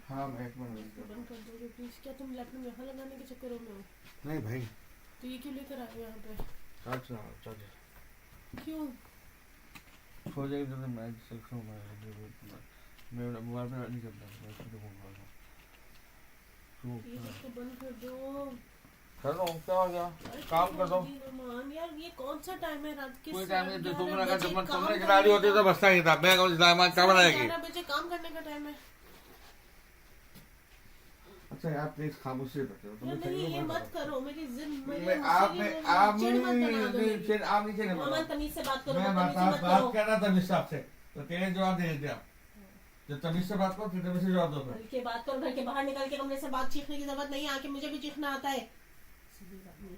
हाँ मैं एक मिनट बंद कर दोगे प्लीज? क्या तुम लैपटॉप यहाँ लगाने के चक्करों में हो? नहीं भाई तो ये क्यों लेकर आए हो यहाँ पे? चार्ज ना चार्ज क्यों? हो जाएगी जल्दी मैं सेक्शन में मेरा मोबाइल में नहीं चलता मैं इसको मोबाइल में ये इसको बंद कर दो। कर दो क्या हो गया काम कर दो मान यार ये कौन सा टाइम है रात के? कोई टाइम नहीं तो 11 तुमने अगर बजे तुमने काम खिला दी होती करने तो का। बसता ही था मैं कौन सा क्या बनाएगी 11 बजे काम करने का टाइम है। अच्छा यार प्लीज खामोशी रखो यार नहीं ये मत करो मेरी जिद मैं आप नहीं फिर आप नीचे नहीं मामा तमीज से बात करो। मैं बात कर रहा था निशाब से तो तेरे जवाब दे देते आप जब तमीज से बात करो फिर तमीज से जवाब दो घर के बात करो। घर के बाहर निकल के कमरे से बात चीखने की जरूरत नहीं है। आके मुझे भी चीखना आता है। सीधी बात नहीं।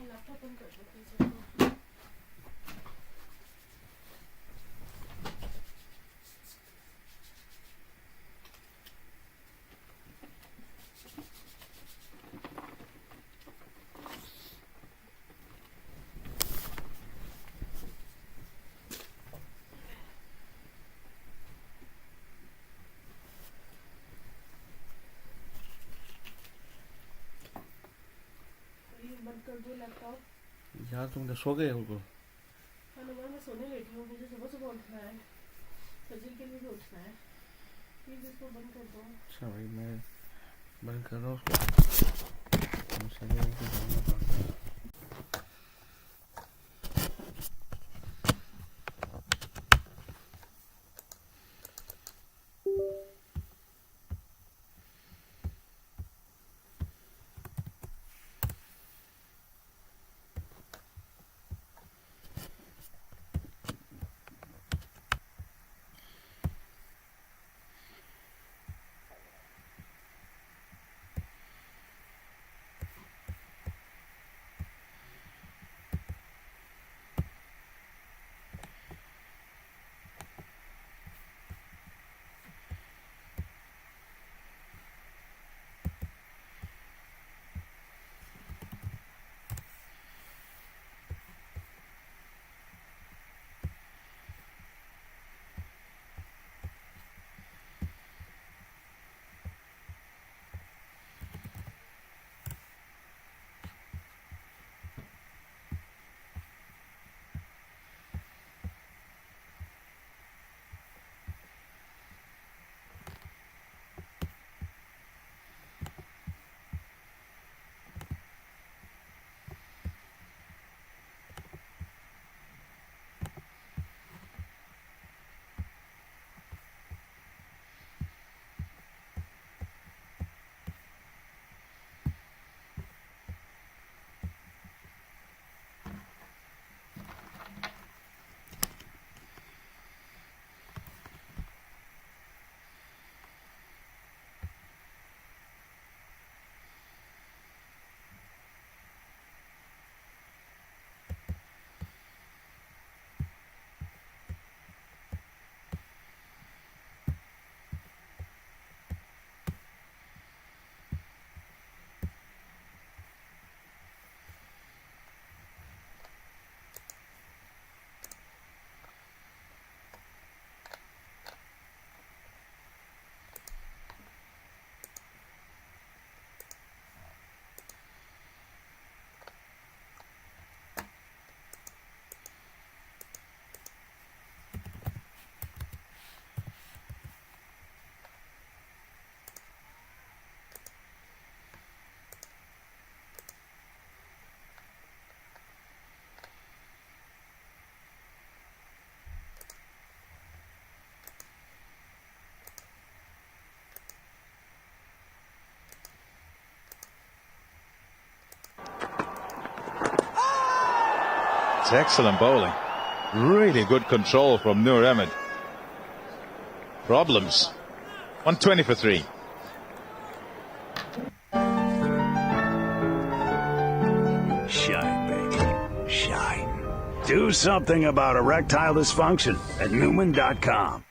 लैपटॉप बंद कर दो प्लीज। बंद कर दो लैपटॉप। यार तुम सो गए हो मैं सोने बैठी हूँ। मुझे सुबह सुबह उठना है। फजर के लिए भी उठना है। प्लीज इसको बंद कर दो। अच्छा भाई मैं बंद कर रहा हूँ It's excellent bowling. Really good control from Noor Ahmed. Problems. 120 for 3. Shine, baby. Shine. Do something about erectile dysfunction at Newman.com.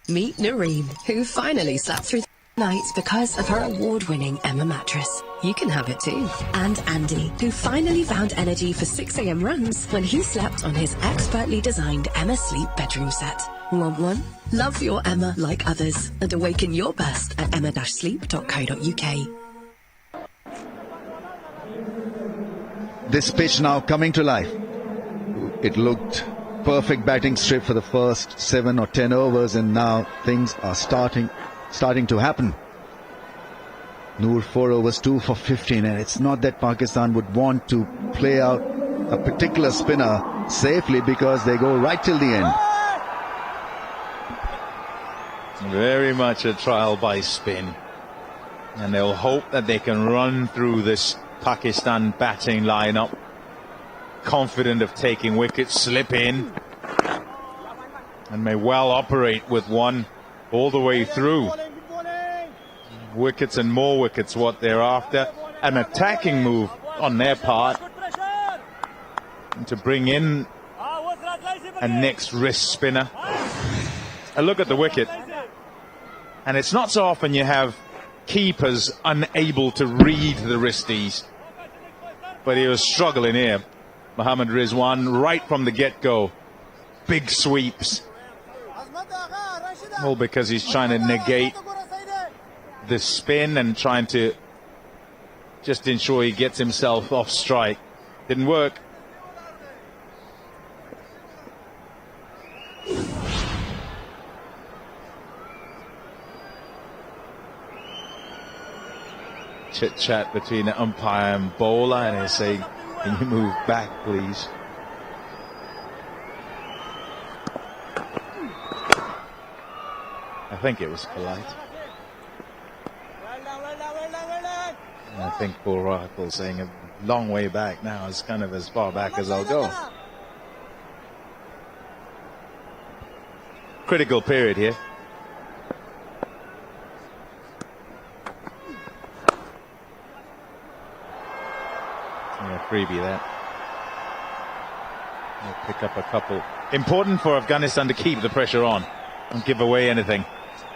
Meet Nareem, who finally slept through nights because of her award-winning Emma mattress. You can have it too. And Andy, who finally found energy for 6 a.m. runs when he slept on his expertly designed Emma Sleep bedroom set. Want one? Love your Emma like others and awaken your best at emma-sleep.co.uk. This pitch now coming to life. It looked perfect batting strip for the first 7 or 10 overs, and now things are starting to happen. Noor 4 overs, 2 for 15, and it's not that Pakistan would want to play out a particular spinner safely because they go right till the end. Very much a trial by spin, and they'll hope that they can run through this Pakistan batting lineup, confident of taking wickets, slip in, and may well operate with one all the way through. Wickets and more wickets what they're after. An attacking move on their part, and to bring in a next wrist spinner. A look at the wicket, and it's not so often you have keepers unable to read the wristies, but he was struggling here. Mohammad Rizwan, right from the get-go, big sweeps, all because he's trying to negate the spin and trying to just ensure he gets himself off strike. Didn't work. Chit chat between the umpire and bowler, and they say, "Can you move back, please?" I think it was polite. And I think Paul Rackle saying a long way back now is kind of as far back as I'll go. Critical period here. Freebie that. They'll pick up a couple. Important for Afghanistan to keep the pressure on and give away anything.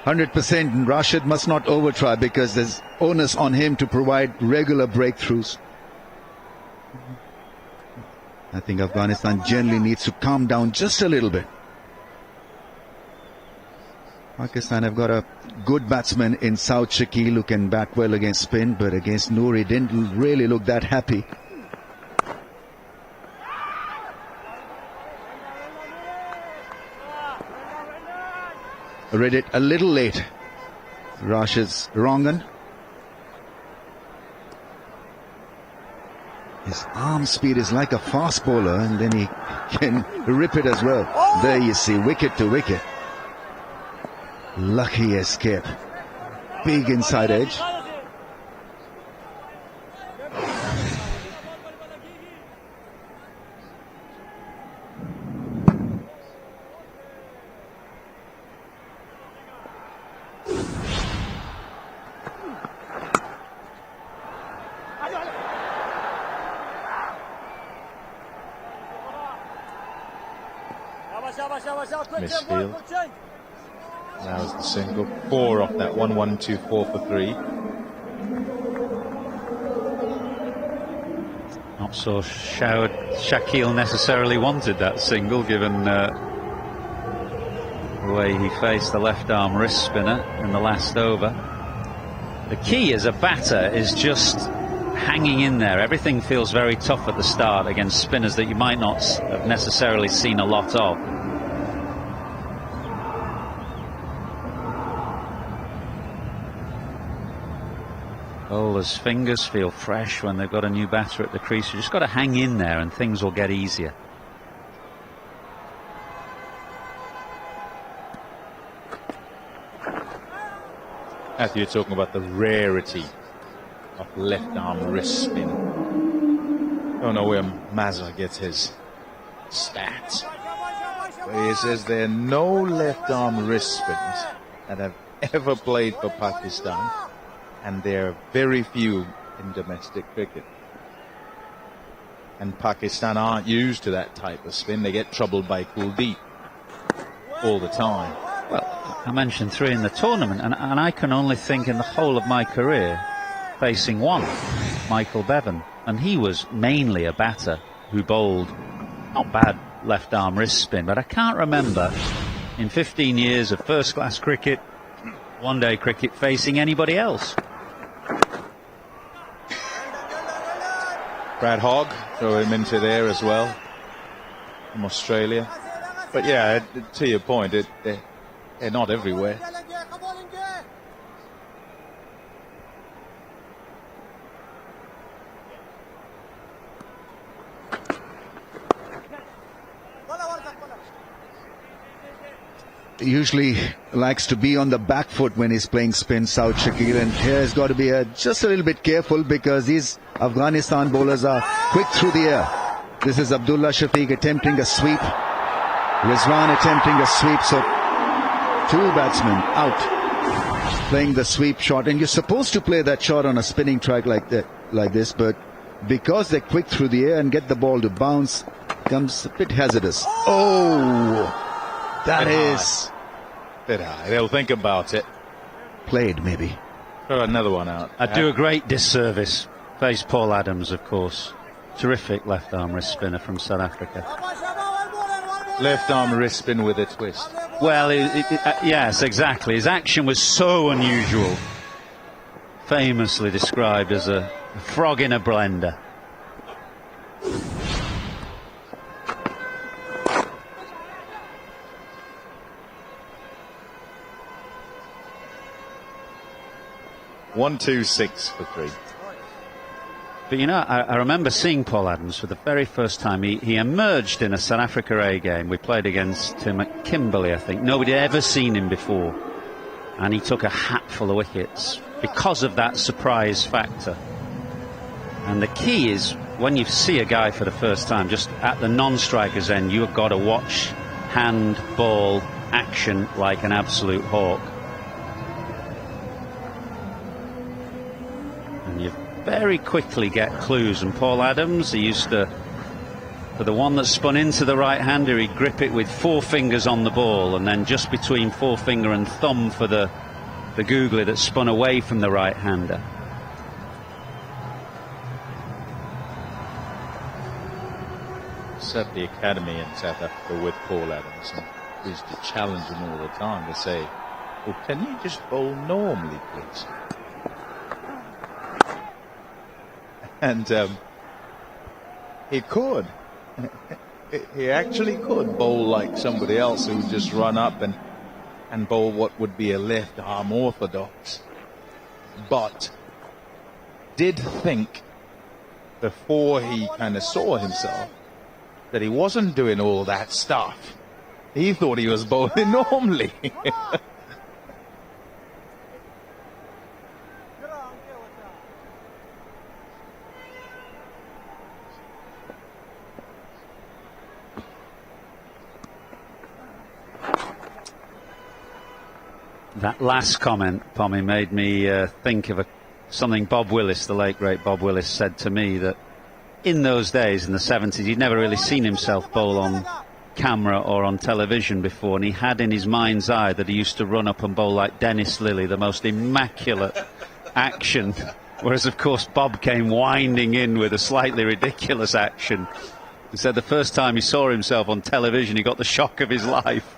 100%, and Rashid must not overtry because there's onus on him to provide regular breakthroughs. I think Afghanistan generally needs to calm down just a little bit. Pakistan have got a good batsman in South Shakil who can bat well against spin, but against Noor he didn't really look that happy. Read it a little late. Rashid's wrong un. His arm speed is like a fast bowler, and then he can rip it as well. There you see, wicket to wicket. Lucky escape. Big inside edge. Misfield. That was the single. 4 off that 1-1-2-4 for 3. Not so sure Shakil necessarily wanted that single, given the way he faced the left arm wrist spinner in the last over. The key as a batter is just hanging in there. Everything feels very tough at the start against spinners that you might not have necessarily seen a lot of. Bowlers' fingers feel fresh when they've got a new batter at the crease. You just got to hang in there and things will get easier. As you're talking about the rarity of left arm wrist spin. Don't know where Mazza gets his. stat where he says there are no left-arm wrist spinners that have ever played for Pakistan, and there are very few in domestic cricket. And Pakistan aren't used to that type of spin. They get troubled by Kuldeep all the time. Well, I mentioned 3 in the tournament, and I can only think in the whole of my career facing one, Michael Bevan, and he was mainly a batter who bowled not bad left-arm wrist spin, but I can't remember in 15 years of first-class cricket, one-day cricket, facing anybody else. Brad Hogg, throw him into there as well from Australia. But yeah, to your point, they're not everywhere. He usually likes to be on the back foot when he's playing spin, South Shakil, and here he's got to be just a little bit careful because these Afghanistan bowlers are quick through the air. This is Abdullah Shafiq attempting a sweep, Rizwan attempting a sweep, so 2 batsmen out playing the sweep shot, and you're supposed to play that shot on a spinning track like this, but because they're quick through the air and get the ball to bounce, becomes a bit hazardous. Oh! That is bit high. They'll think about it. Played, maybe. Throw another one out. I'd do a great disservice. Face Paul Adams, of course. Terrific left-arm wrist spinner from South Africa. Left-arm wrist spin with a twist. Well, yes, exactly. His action was so unusual. Famously described as a frog in a blender. One, 2, 6 for 3. But you know, I remember seeing Paul Adams for the very first time. He emerged in a South Africa A game. We played against him at Kimberley, I think. Nobody had ever seen him before. And he took a hatful of wickets because of that surprise factor. And the key is, when you see a guy for the first time, just at the non-striker's end, you've got to watch hand, ball, action like an absolute hawk. And you very quickly get clues. And Paul Adams, he used to, for the one that spun into the right-hander, he'd grip it with 4 fingers on the ball, and then just between forefinger and thumb for the googly that spun away from the right-hander. Set the academy in South Africa with Paul Adams, and we used to challenge him all the time to say, well, can you just bowl normally, please? And he could. He actually could bowl like somebody else who would just run up and bowl what would be a left arm orthodox, but did think before he kind of saw himself that he wasn't doing all that stuff. He thought he was bowling normally. That last comment, Pommy, made me think of something Bob Willis, the late great Bob Willis, said to me, that in those days, in the 70s, he'd never really seen himself bowl on camera or on television before, and he had in his mind's eye that he used to run up and bowl like Dennis Lilly, the most immaculate action, whereas of course Bob came winding in with a slightly ridiculous action. He said the first time he saw himself on television, he got the shock of his life.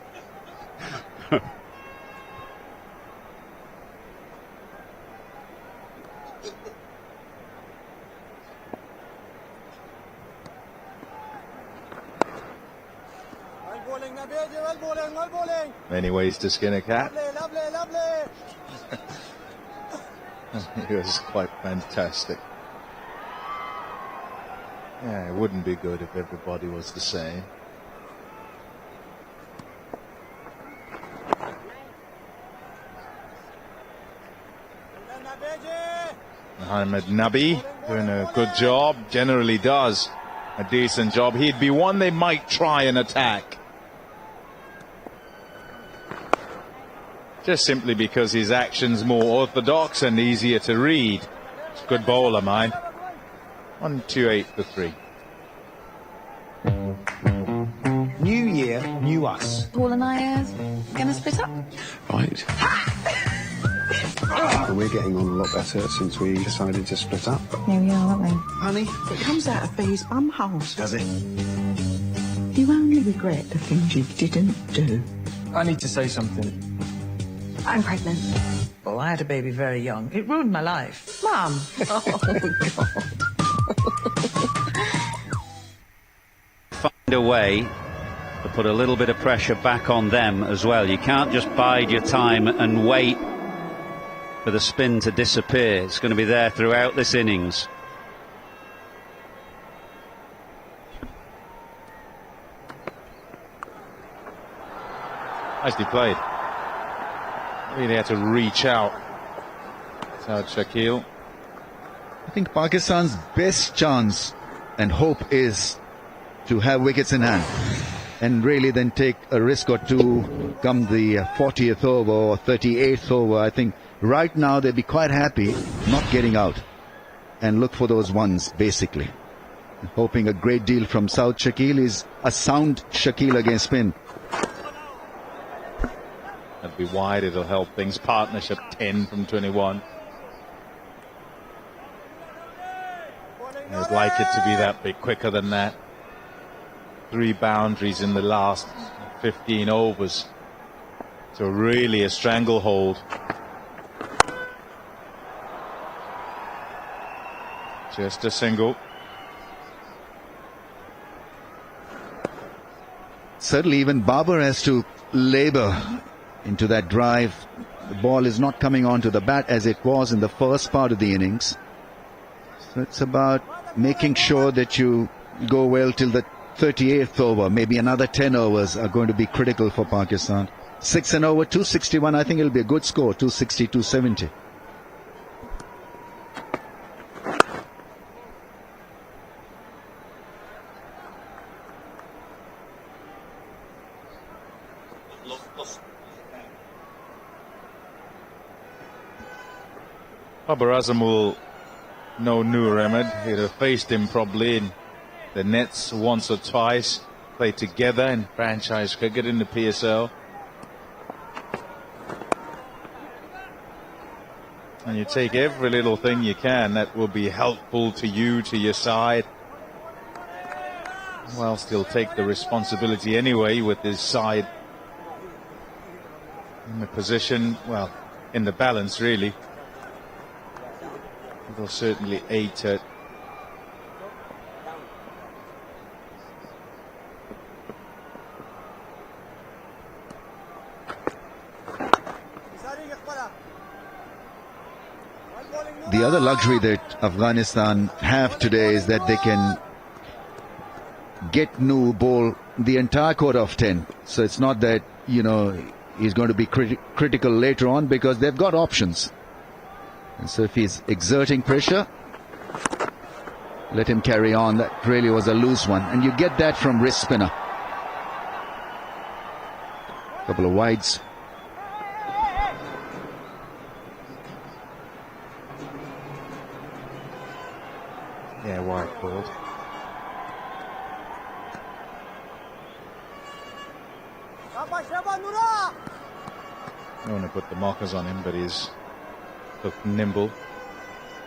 Many ways to skin a cat. It was quite fantastic. Yeah, it wouldn't be good if everybody was the same. Mohamed Nabi doing a good job, generally does a decent job. He'd be one they might try and attack. Just simply because his action's more orthodox and easier to read. It's a good bowler, mind. 1-2-8 for 3. New year, new us. Paul and I are going to split up. Right. We're getting on a lot better since we decided to split up. Here we are, aren't we? Honey, It comes out of B's bum holes. does it? You only regret the things you didn't do. I need to say something. I'm pregnant. Well, I had a baby very young. It ruined my life. Mum. Oh, God. Find a way to put a little bit of pressure back on them as well. You can't just bide your time and wait for the spin to disappear. It's going to be there throughout this innings. Nicely played. Really had to reach out. Saad Shakil. I think Pakistan's best chance and hope is to have wickets in hand and really then take a risk or two come the 40th over or 38th over. I think right now they'd be quite happy not getting out and look for those ones basically. Hoping a great deal from Saad Shakil is a sound Shakil against spin. That'll be wide, it'll help things. Partnership 10 from 21. I'd like it to be that bit quicker than that. 3 boundaries in the last 15 overs. So really a stranglehold. Just a single. Certainly even Babar has to labour into that drive. The ball is not coming onto the bat as it was in the first part of the innings. So it's about making sure that you go well till the 38th over. Maybe another 10 overs are going to be critical for Pakistan. 6 and over, 261. I think it'll be a good score, 260, 270. Babar Azam will know Noor Ahmed. He'd have faced him probably in the nets once or twice. Played together in franchise cricket in the PSL. And you take every little thing you can that will be helpful to you, to your side. Whilst he'll take the responsibility anyway with his side in the position, well, in the balance really. They'll certainly aid to it. The other luxury that Afghanistan have today is that they can get Noor bowl the entire quarter of 10. So it's not that, you know, he's going to be critical later on because they've got options. And so if he's exerting pressure, let him carry on. That really was a loose one. And you get that from wrist spinner. Couple of wides. Yeah, wide called. I want to put the mockers on him, but he's looked nimble,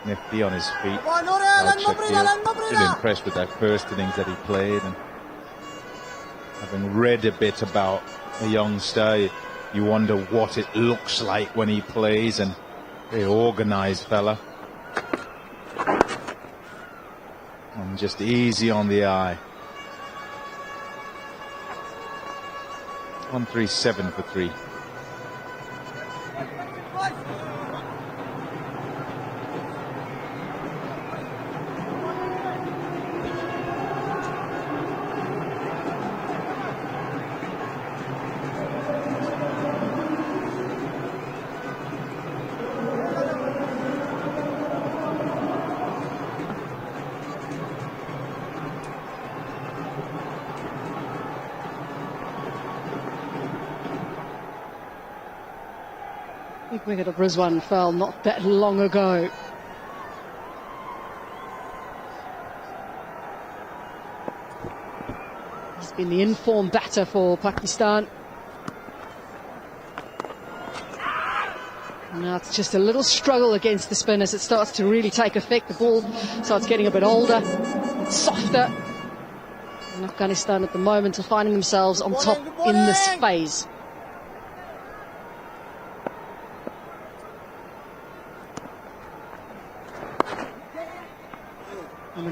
nifty on his feet. Still impressed with that first innings that he played, and having read a bit about a youngster, you wonder what it looks like when he plays, and very organised fella, and just easy on the eye. 137 for 3. Big wicket of Rizwan fell not that long ago. He's been the in-form batter for Pakistan. Now it's just a little struggle against the spin as it starts to really take effect. The ball starts getting a bit older, softer. And Afghanistan at the moment are finding themselves on top in this phase.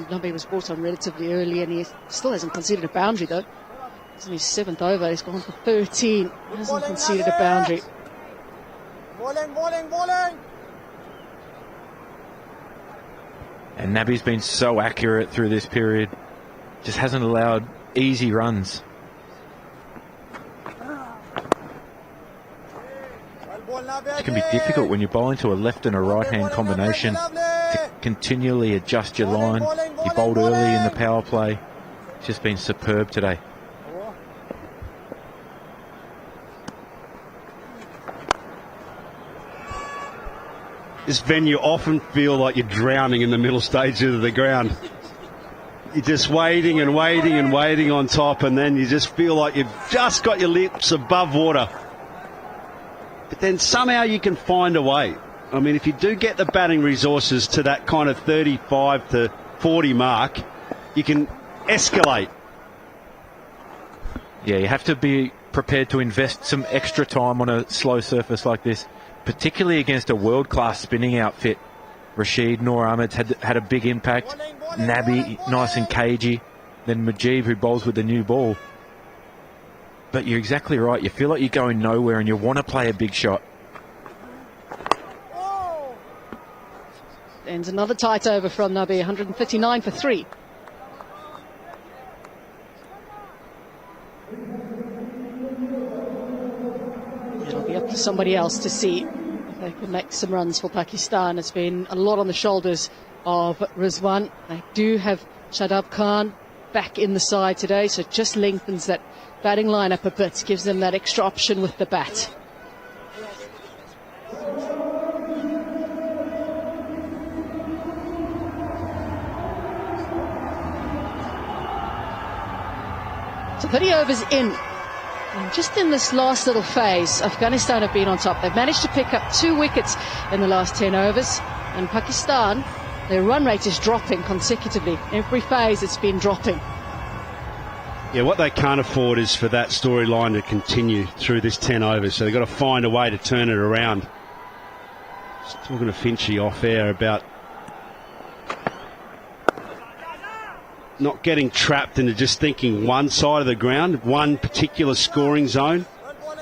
Nabi was brought on relatively early and he still hasn't conceded a boundary though. It's in his 7th over, he's gone for 13, hasn't conceded a boundary. And Nabi's been so accurate through this period, just hasn't allowed easy runs. It can be difficult when you're bowling to a left and a right hand combination to continually adjust your line. You bowled early in the power play. It's just been superb today. This venue often feel like you're drowning in the middle stages of the ground. You're just waiting and waiting and waiting on top, and then you just feel like you've just got your lips above water. But then somehow you can find a way. I mean, if you do get the batting resources to that kind of 35 to 40 mark, you can escalate. Yeah, you have to be prepared to invest some extra time on a slow surface like this, particularly against a world-class spinning outfit. Rashid, Noor Ahmed's had a big impact. Nabi, nice and cagey. Then Mujib, who bowls with the new ball. But you're exactly right. You feel like you're going nowhere and you want to play a big shot. And another tight over from Nabi, 159 for 3. It'll be up to somebody else to see if they can make some runs for Pakistan. It's been a lot on the shoulders of Rizwan. They do have Shadab Khan back in the side today, so it just lengthens that batting lineup a bit, gives them that extra option with the bat. So 30 overs in. And just in this last little phase, Afghanistan have been on top. They've managed to pick up 2 wickets in the last 10 overs. And Pakistan, their run rate is dropping consecutively. Every phase it's been dropping. Yeah, what they can't afford is for that storyline to continue through this 10 overs. So they've got to find a way to turn it around. Just talking to Finchy off air about not getting trapped into just thinking one side of the ground, one particular scoring zone.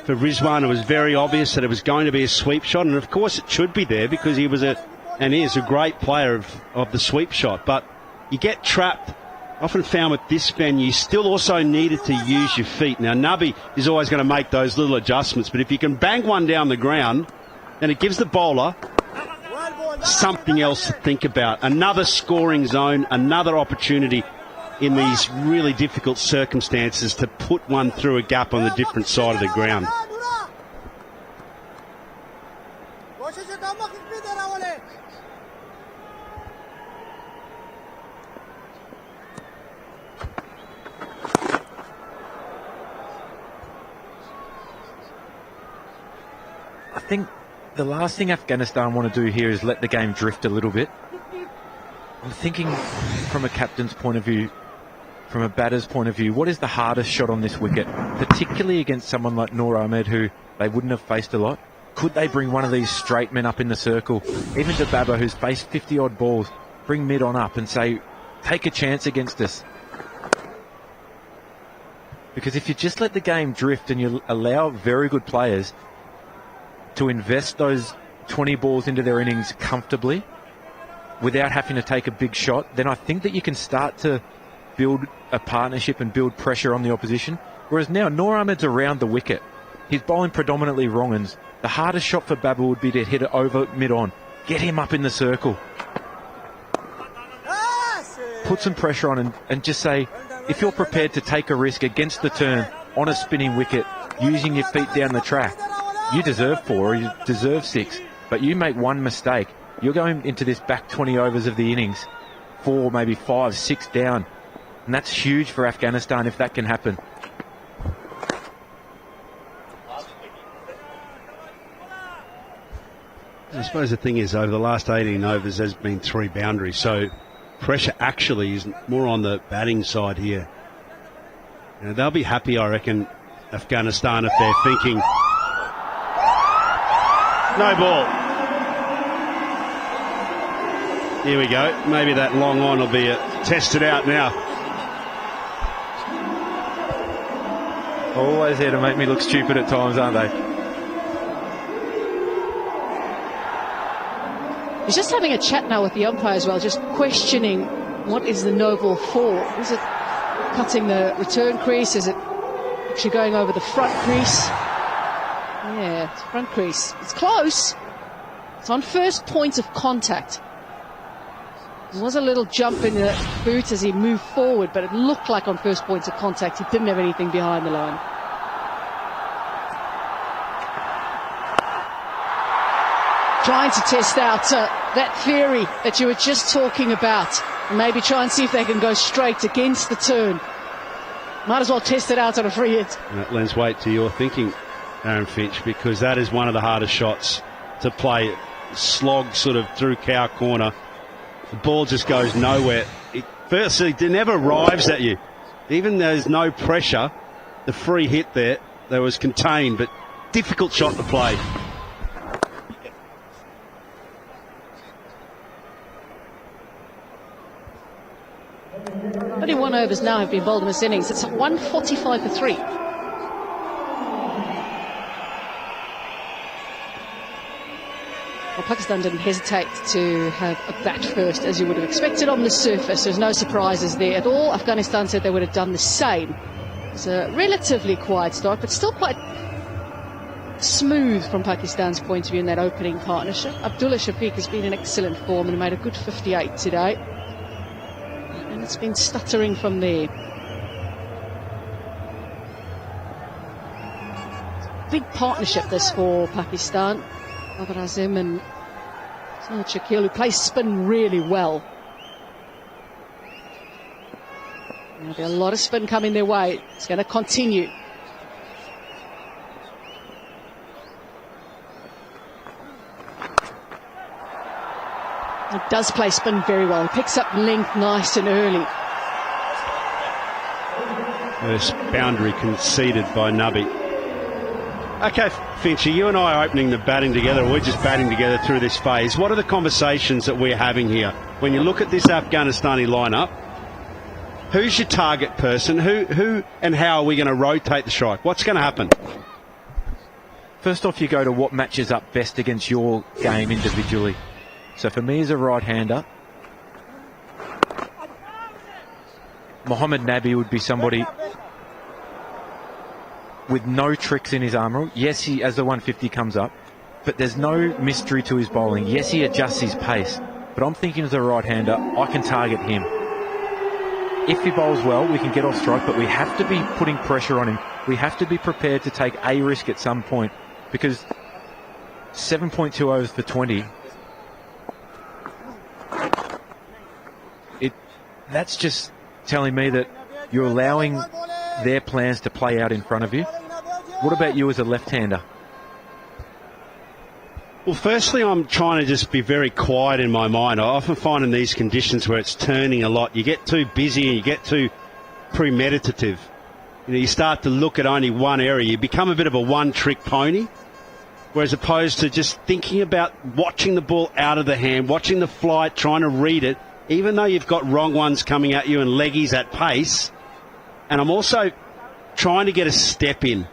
For Rizwan, it was very obvious that it was going to be a sweep shot, and of course it should be there because he was and is a great player of the sweep shot. But you get trapped. Often found with this venue, you still also needed to use your feet. Now, Nabi is always going to make those little adjustments, but if you can bang one down the ground, then it gives the bowler something else to think about. Another scoring zone, another opportunity in these really difficult circumstances to put one through a gap on the different side of the ground. I think the last thing Afghanistan want to do here is let the game drift a little bit. I'm thinking from a captain's point of view, from a batter's point of view, what is the hardest shot on this wicket, particularly against someone like Noor Ahmed, who they wouldn't have faced a lot? Could they bring one of these straight men up in the circle, even to Baba, who's faced 50-odd balls, bring mid on up and say, take a chance against us? Because if you just let the game drift and you allow very good players to invest those 20 balls into their innings comfortably without having to take a big shot, then I think that you can start to build a partnership and build pressure on the opposition. Whereas now, Noor Ahmed's around the wicket. He's bowling predominantly wrong-uns. The hardest shot for Baba would be to hit it over mid-on. Get him up in the circle. Put some pressure on and just say, if you're prepared to take a risk against the turn on a spinning wicket, using your feet down the track, You deserve 4 or you deserve 6, but you make one mistake, you're going into this back 20 overs of the innings, 4, maybe 5, 6 down. And that's huge for Afghanistan if that can happen. I suppose the thing is, over the last 18 overs, there's been 3 boundaries, so pressure actually is more on the batting side here. You know, they'll be happy, I reckon, Afghanistan, if they're thinking, no ball. Here we go. Maybe that long on will be tested out now. Always here to make me look stupid at times, aren't they? He's just having a chat now with the umpire as well, just questioning what is the no ball for. Is it cutting the return crease? Is it actually going over the front crease? Yeah, it's front crease. It's close. It's on first point of contact. There was a little jump in the boot as he moved forward, but it looked like on first point of contact he didn't have anything behind the line. Trying to test out that theory that you were just talking about, and maybe try and see if they can go straight against the turn. Might as well test it out on a free hit. And that lends weight to your thinking, Aaron Finch, because that is one of the hardest shots to play. Slog sort of through cow corner. The ball just goes nowhere. Firstly, it never arrives at you. Even though there's no pressure, the free hit there was contained, but difficult shot to play. 31 overs now have been bowled in this innings. It's 145 for 3. Well, Pakistan didn't hesitate to have a bat first, as you would have expected on the surface. There's no surprises there at all. Afghanistan said they would have done the same. It's a relatively quiet start, but still quite smooth from Pakistan's point of view in that opening partnership. Abdullah Shafiq has been in excellent form and made a good 58 today. And it's been stuttering from there. Big partnership this for Pakistan. Babar Azim and Shakil, who play spin really well. There'll be a lot of spin coming their way. It's going to continue. He does play spin very well. He picks up length nice and early. First boundary conceded by Nabi. Okay, Finchy, you and I are opening the batting together. We're just batting together through this phase. What are the conversations that we're having here? When you look at this Afghanistani lineup, who's your target person? Who and how are we going to rotate the strike? What's going to happen? First off, you go to what matches up best against your game individually. So for me as a right-hander, Mohammad Nabi would be somebody with no tricks in his armoury. Yes, he, as the 150 comes up, but there's no mystery to his bowling. Yes, he adjusts his pace, but I'm thinking as a right-hander, I can target him. If he bowls well, we can get off strike, but we have to be putting pressure on him. We have to be prepared to take a risk at some point, because 7.2 overs for 20, that's just telling me that you're allowing their plans to play out in front of you. What about you as a left-hander? Well, firstly, I'm trying to just be very quiet in my mind. I often find in these conditions where it's turning a lot, you get too busy and you get too premeditative. You know, you start to look at only one area. You become a bit of a one-trick pony, whereas opposed to just thinking about watching the ball out of the hand, watching the flight, trying to read it, even though you've got wrong ones coming at you and leggies at pace. And I'm also trying to get a step in,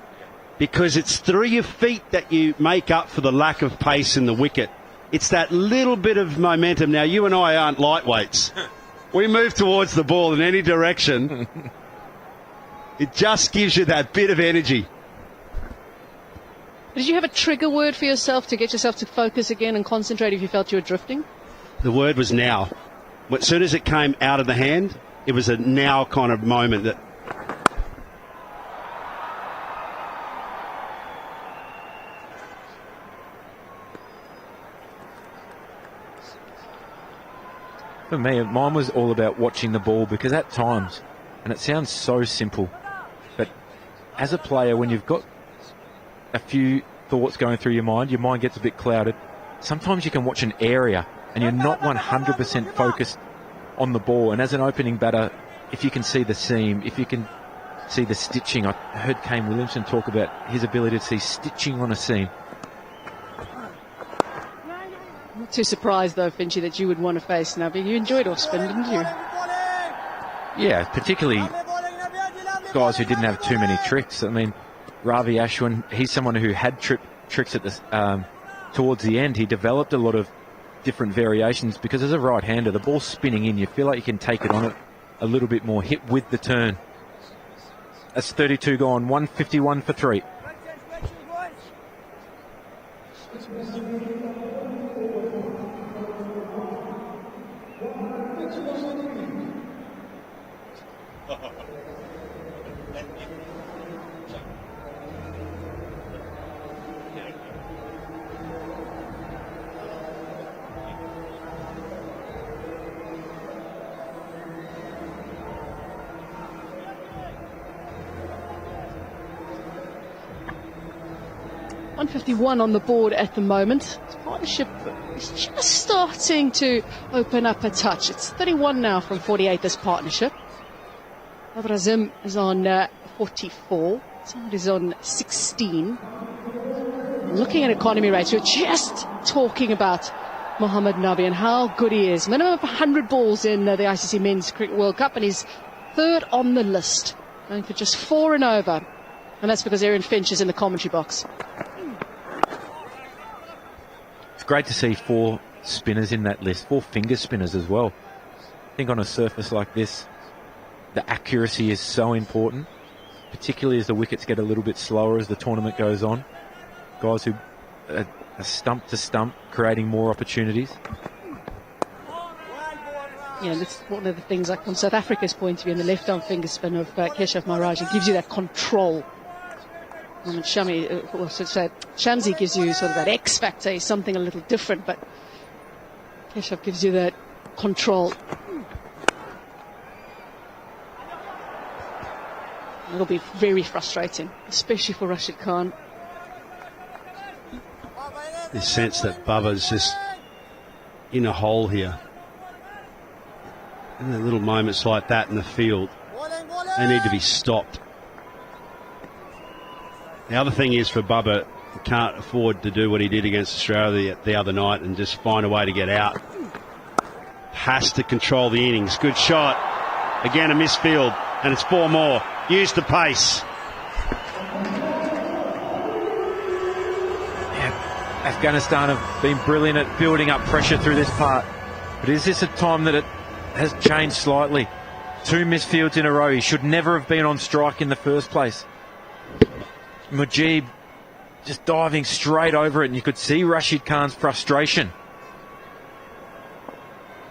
because it's through your feet that you make up for the lack of pace in the wicket. It's that little bit of momentum. Now, you and I aren't lightweights. We move towards the ball in any direction. It just gives you that bit of energy. Did you have a trigger word for yourself to get yourself to focus again and concentrate if you felt you were drifting? The word was now. As soon as it came out of the hand, it was a now kind of moment that... For me, mine was all about watching the ball, because at times, and it sounds so simple, but as a player, when you've got a few thoughts going through your mind gets a bit clouded. Sometimes you can watch an area and you're not 100% focused on the ball. And as an opening batter, if you can see the seam, if you can see the stitching, I heard Kane Williamson talk about his ability to see stitching on a seam. Not too surprised, though, Finchy, that you would want to face Nabi. You enjoyed off-spin, didn't you? Yeah, particularly guys who didn't have too many tricks. I mean, Ravi Ashwin, he's someone who had tricks at the towards the end. He developed a lot of different variations because as a right-hander, the ball's spinning in. You feel like you can take it on it a little bit more, hit with the turn. That's 32 gone, 151 for 3. .151 on the board at the moment. This partnership is just starting to open up a touch. It's 31 now from 48, this partnership. Abrazim is on 44. Saad is on 16. Looking at economy rates, we're just talking about Mohammad Nabi and how good he is. Minimum of 100 balls in the ICC Men's Cricket World Cup, and he's third on the list. Going for just 4 and over. And that's because Aaron Finch is in the commentary box. It's great to see 4 spinners in that list, 4 finger spinners as well. I think on a surface like this, the accuracy is so important, particularly as the wickets get a little bit slower as the tournament goes on. Guys who are stump to stump, creating more opportunities. Yeah, that's one of the things, like from South Africa's point of view, in the left-arm finger spin of Keshav Maharaj, it gives you that control. And Shamsi gives you sort of that X factor, something a little different, but Keshav gives you that control. It'll be very frustrating, especially for Rashid Khan. This sense that Bubba's just in a hole here. And the little moments like that in the field, they need to be stopped. The other thing is for Bubba, he can't afford to do what he did against Australia the other night and just find a way to get out. Has to control the innings. Good shot. Again, a misfield, and it's 4 more. Use the pace. Yeah, Afghanistan have been brilliant at building up pressure through this part. But is this a time that it has changed slightly? 2 misfields in a row. He should never have been on strike in the first place. Mujib just diving straight over it, and you could see Rashid Khan's frustration.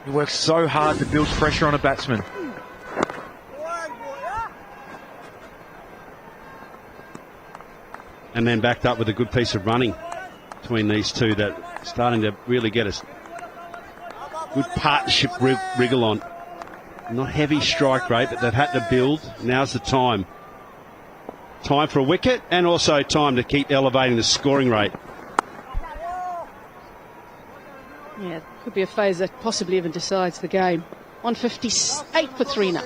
He works so hard to build pressure on a batsman. And then backed up with a good piece of running between these two that are starting to really get a good partnership wriggle on. Not heavy strike rate, but they've had to build. Now's the time. Time for a wicket, and also time to keep elevating the scoring rate. Yeah, it could be a phase that possibly even decides the game. 158 for 3 now.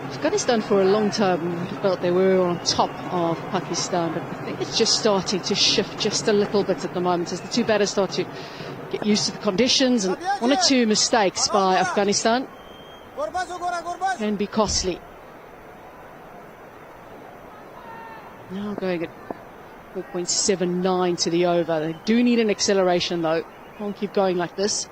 Afghanistan for a long time felt they were on top of Pakistan, but I think it's just starting to shift just a little bit at the moment as the two batters start to get used to the conditions, and 1 or 2 mistakes by Afghanistan can be costly. Now going at 4.79 to the over. They do need an acceleration though. Can't keep going like this.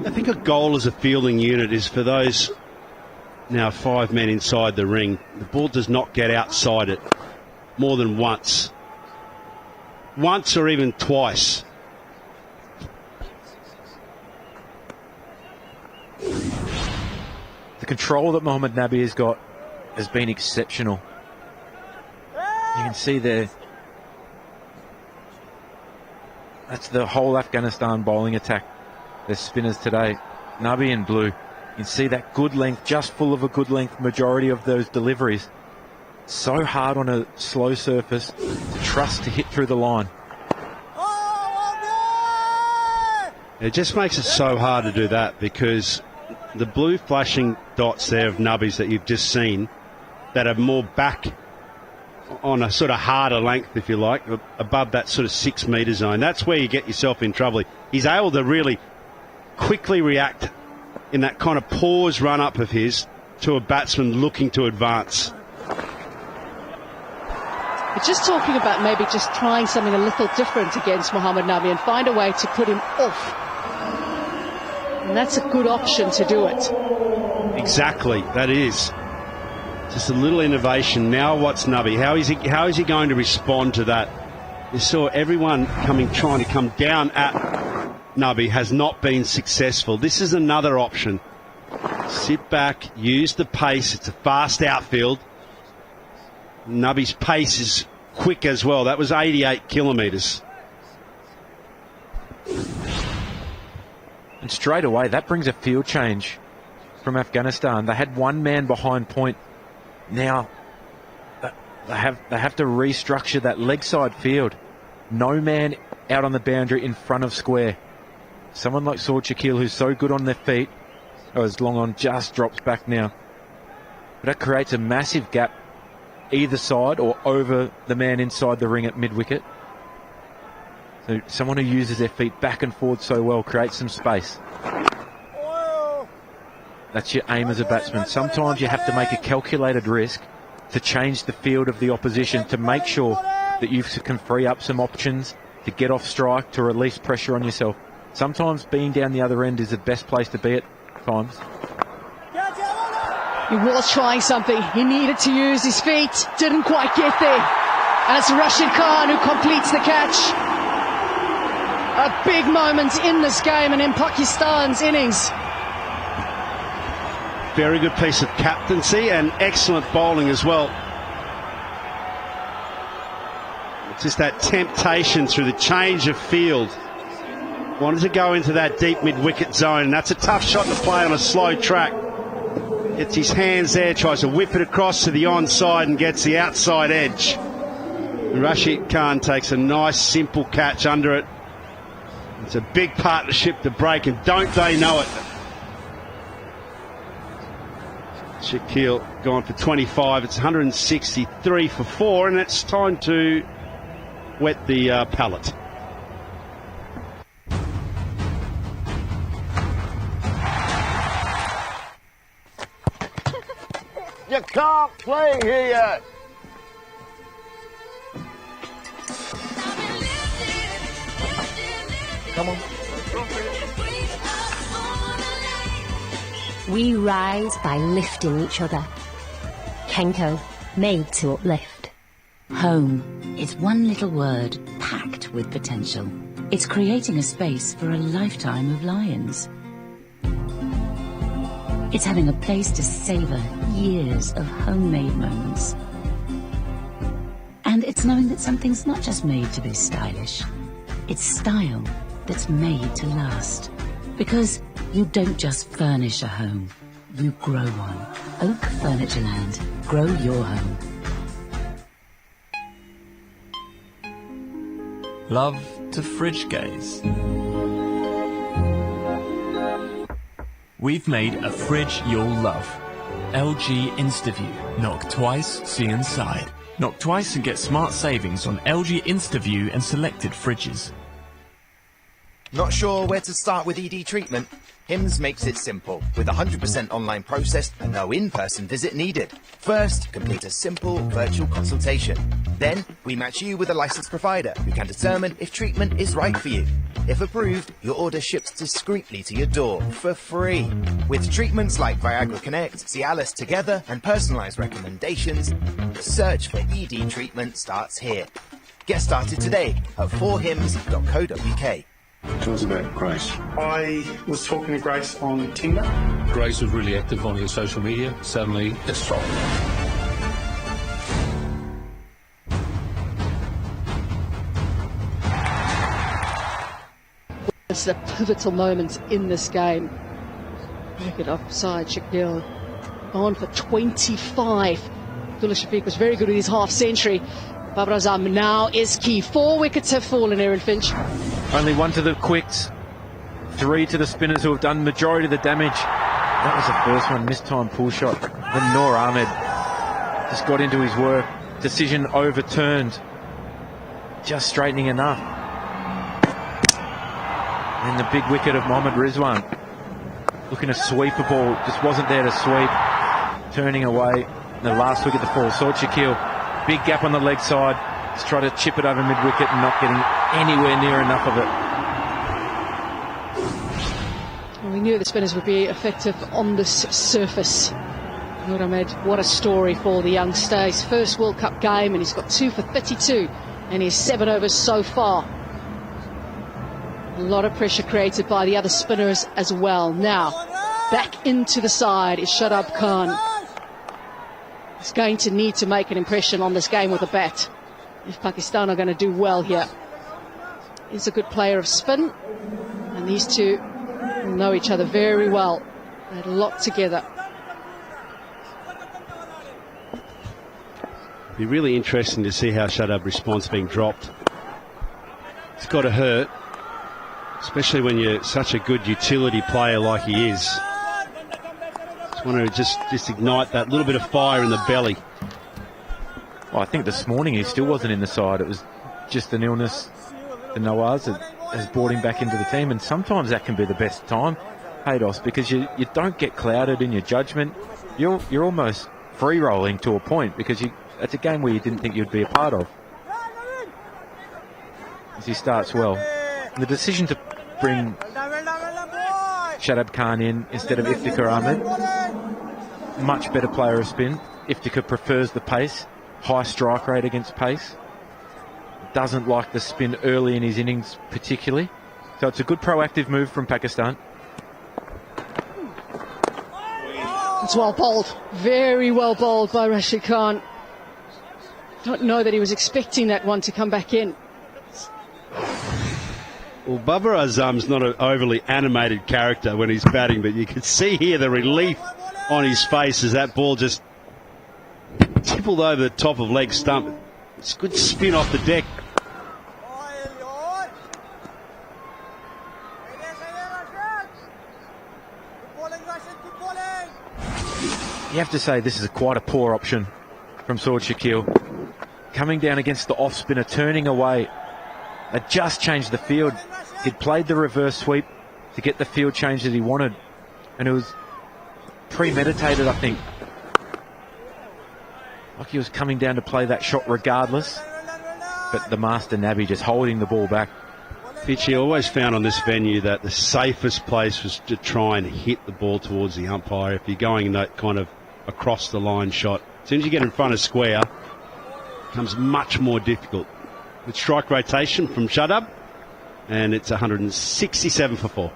I think a goal as a fielding unit is for those now 5 men inside the ring. The ball does not get outside it more than once. Once or even twice. The control that Mohamed Nabi has got has been exceptional. You can see there, that's the whole Afghanistan bowling attack. Their spinners today, Nabi in blue. You can see that good length, just full of a good length, majority of those deliveries. So hard on a slow surface to trust to hit through the line. It just makes it so hard to do that, because the blue flashing dots there of nubbies that you've just seen that are more back on a sort of harder length, if you like, above that sort of 6 metre zone, that's where you get yourself in trouble. He's able to really quickly react in that kind of pause run up of his to a batsman looking to advance. We're just talking about maybe just trying something a little different against Mohamed Nabi and find a way to put him off. And that's a good option to do it. Exactly, that is. Just a little innovation. Now what's Nabi? How is he going to respond to that? You saw everyone trying to come down at Nabi has not been successful. This is another option. Sit back, use the pace. It's a fast outfield. Nabi's pace is quick as well. That was 88 kilometres. And straight away, that brings a field change from Afghanistan. They had 1 man behind point. Now they have to restructure that leg side field. No man out on the boundary in front of square. Someone like Saud Shakil, who's so good on their feet, as long on just drops back now. But that creates a massive gap either side or over the man inside the ring at mid-wicket. So someone who uses their feet back and forward so well creates some space. That's your aim as a batsman. Sometimes you have to make a calculated risk to change the field of the opposition to make sure that you can free up some options to get off strike, to release pressure on yourself. Sometimes being down the other end is the best place to be at times. He was trying something. He needed to use his feet. Didn't quite get there. And it's Rashid Khan who completes the catch. A big moment in this game and in Pakistan's innings. Very good piece of captaincy and excellent bowling as well. It's just that temptation through the change of field. Wanted to go into that deep mid-wicket zone, and that's a tough shot to play on a slow track. Gets his hands there, tries to whip it across to the onside and gets the outside edge. And Rashid Khan takes a nice simple catch under it. It's a big partnership to break, and don't they know it. Shakil gone for 25. It's 163 for 4, and it's time to wet the palate. You can't play here. Come on. We rise by lifting each other. Kenko, made to uplift. Home is one little word packed with potential. It's creating a space for a lifetime of lions. It's having a place to savor years of homemade moments. And it's knowing that something's not just made to be stylish. It's style that's made to last. Because you don't just furnish a home, you grow one. Oak Furnitureland. Grow your home. Love to fridge gaze. We've made a fridge you'll love. LG InstaView. Knock twice, see inside. Knock twice and get smart savings on LG InstaView and selected fridges. Not sure where to start with ED treatment? HIMS makes it simple, with 100% online process and no in-person visit needed. First, complete a simple virtual consultation. Then, we match you with a licensed provider who can determine if treatment is right for you. If approved, your order ships discreetly to your door for free. With treatments like Viagra Connect, Cialis Together, and personalized recommendations, the search for ED treatment starts here. Get started today at 4hims.co.uk. Tell us about Grace. I was talking to Grace on Tinder. Grace was really active on her social media. Suddenly, it stopped. It's the pivotal moments in this game. Look at offside, Shaquille on for 25. Abdullah Shafiq was very good with his half century. Babar Azam now is key. 4 wickets have fallen, Aaron Finch. Only 1 to the quicks, 3 to the spinners who have done majority of the damage. That was the first one, missed-time pull shot. Then Noor Ahmed just got into his work. Decision overturned. Just straightening enough. And the big wicket of Mohammad Rizwan. Looking to sweep a ball, just wasn't there to sweep. Turning away. The last wicket to fall, Saud Shakil. Big gap on the leg side. Just try to chip it over mid-wicket and not getting anywhere near enough of it. Well, we knew the spinners would be effective on this surface. Noor Ahmed, what a story for the youngster. His first World Cup game, and he's got 2 for 32 and his 7 overs so far. A lot of pressure created by the other spinners as well. Now, back into the side is Shadab Khan. He's going to need to make an impression on this game with a bat if Pakistan are going to do well here. He's a good player of spin, and these two know each other very well. They had a lot together. Be really interesting to see how Shadab responds being dropped. It's got to hurt, especially when you're such a good utility player like he is. Just want to just ignite that little bit of fire in the belly. Well, I think this morning he still wasn't in the side. It was just an illness for Nawaz that has brought him back into the team, and sometimes that can be the best time, Haydos, because you don't get clouded in your judgment. You're almost free rolling to a point, because it's a game where you didn't think you'd be a part of. As he starts well, and the decision to bring Shadab Khan in instead of Iftikhar Ahmed, much better player of spin. Iftikhar prefers the pace, high strike rate against pace, doesn't like the spin early in his innings particularly, so it's a good proactive move from Pakistan. It's well bowled, very well bowled by Rashid Khan. Don't know that he was expecting that one to come back in. Well, Babar Azam's not an overly animated character when he's batting, but you can see here the relief on his face as that ball just tippled over the top of leg stump. It's a good spin off the deck. You have to say this is quite a poor option from Saud Shakil. Coming down against the off spinner, turning away. It just changed the field. He'd played the reverse sweep to get the field change that he wanted, and it was premeditated, I think. Like he was coming down to play that shot regardless, but the master Nabi just holding the ball back. Fitchy always found on this venue that the safest place was to try and hit the ball towards the umpire. If you're going that kind of across the line shot, as soon as you get in front of square, it becomes much more difficult. With strike rotation from Shadab, and it's 167 for 4.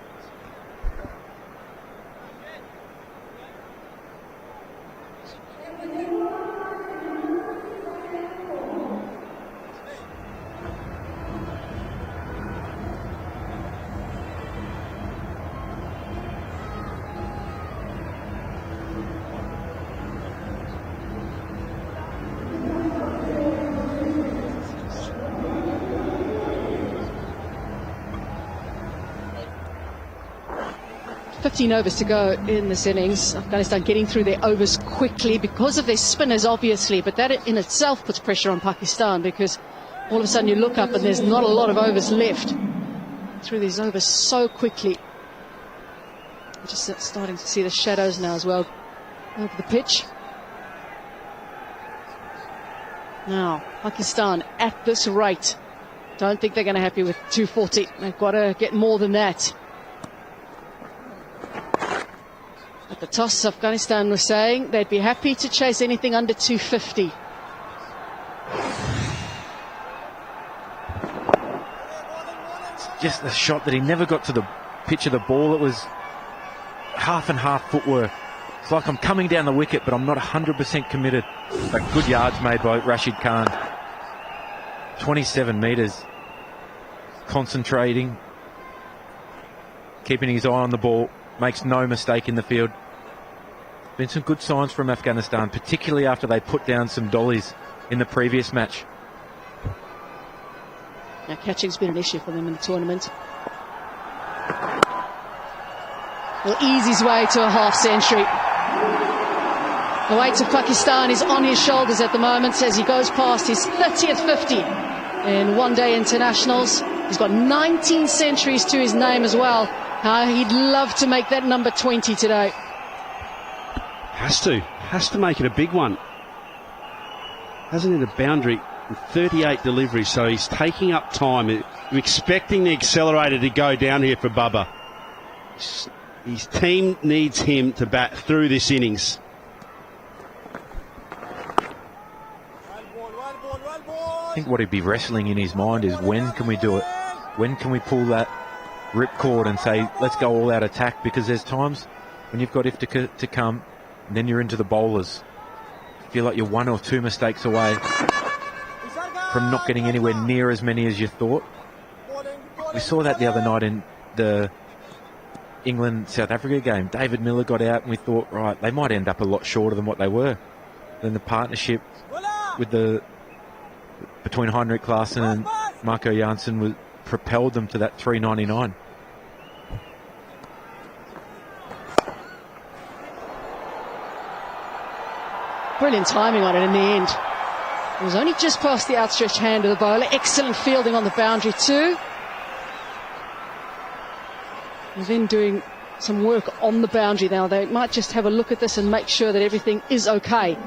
Overs to go in this innings. Afghanistan getting through their overs quickly because of their spinners, obviously, but that in itself puts pressure on Pakistan, because all of a sudden you look up and there's not a lot of overs left. through these overs so quickly. We're just starting to see the shadows now as well over the pitch. Now, Pakistan at this rate, don't think they're going to be happy with 240. They've got to get more than that. At the toss, Afghanistan was saying they'd be happy to chase anything under 250. Just a shot that he never got to the pitch of the ball. It was half and half footwork. It's like I'm coming down the wicket, but I'm not 100% committed. But good yards made by Rashid Khan. 27 metres. Concentrating. Keeping his eye on the ball. Makes no mistake in the field. Been some good signs from Afghanistan, particularly after they put down some dollies in the previous match. Now, catching's been an issue for them in the tournament. Will ease his way to a half-century. The weight of Pakistan is on his shoulders at the moment as he goes past his 30th 50 in one-day internationals. He's got 19 centuries to his name as well. He'd love to make that number 20 today. Has to make it a big one. Hasn't hit a boundary in 38 deliveries, so he's taking up time. You're expecting the accelerator to go down here for Bubba. His team needs him to bat through this innings. I think what he'd be wrestling in his mind is, when can we do it? When can we pull that ripcord and say, let's go all out attack? Because there's times when you've got Iftikhar to come, and then you're into the bowlers. You feel like you're one or two mistakes away from not getting anywhere near as many as you thought. We saw that the other night in the England-South Africa game. David Miller got out and we thought, right, they might end up a lot shorter than what they were. Then the partnership with between Heinrich Klaassen and Marco Janssen propelled them to that 399. Brilliant timing on it in the end. It was only just past the outstretched hand of the bowler. Excellent fielding on the boundary too. And then doing some work on the boundary now. They might just have a look at this and make sure that everything is okay.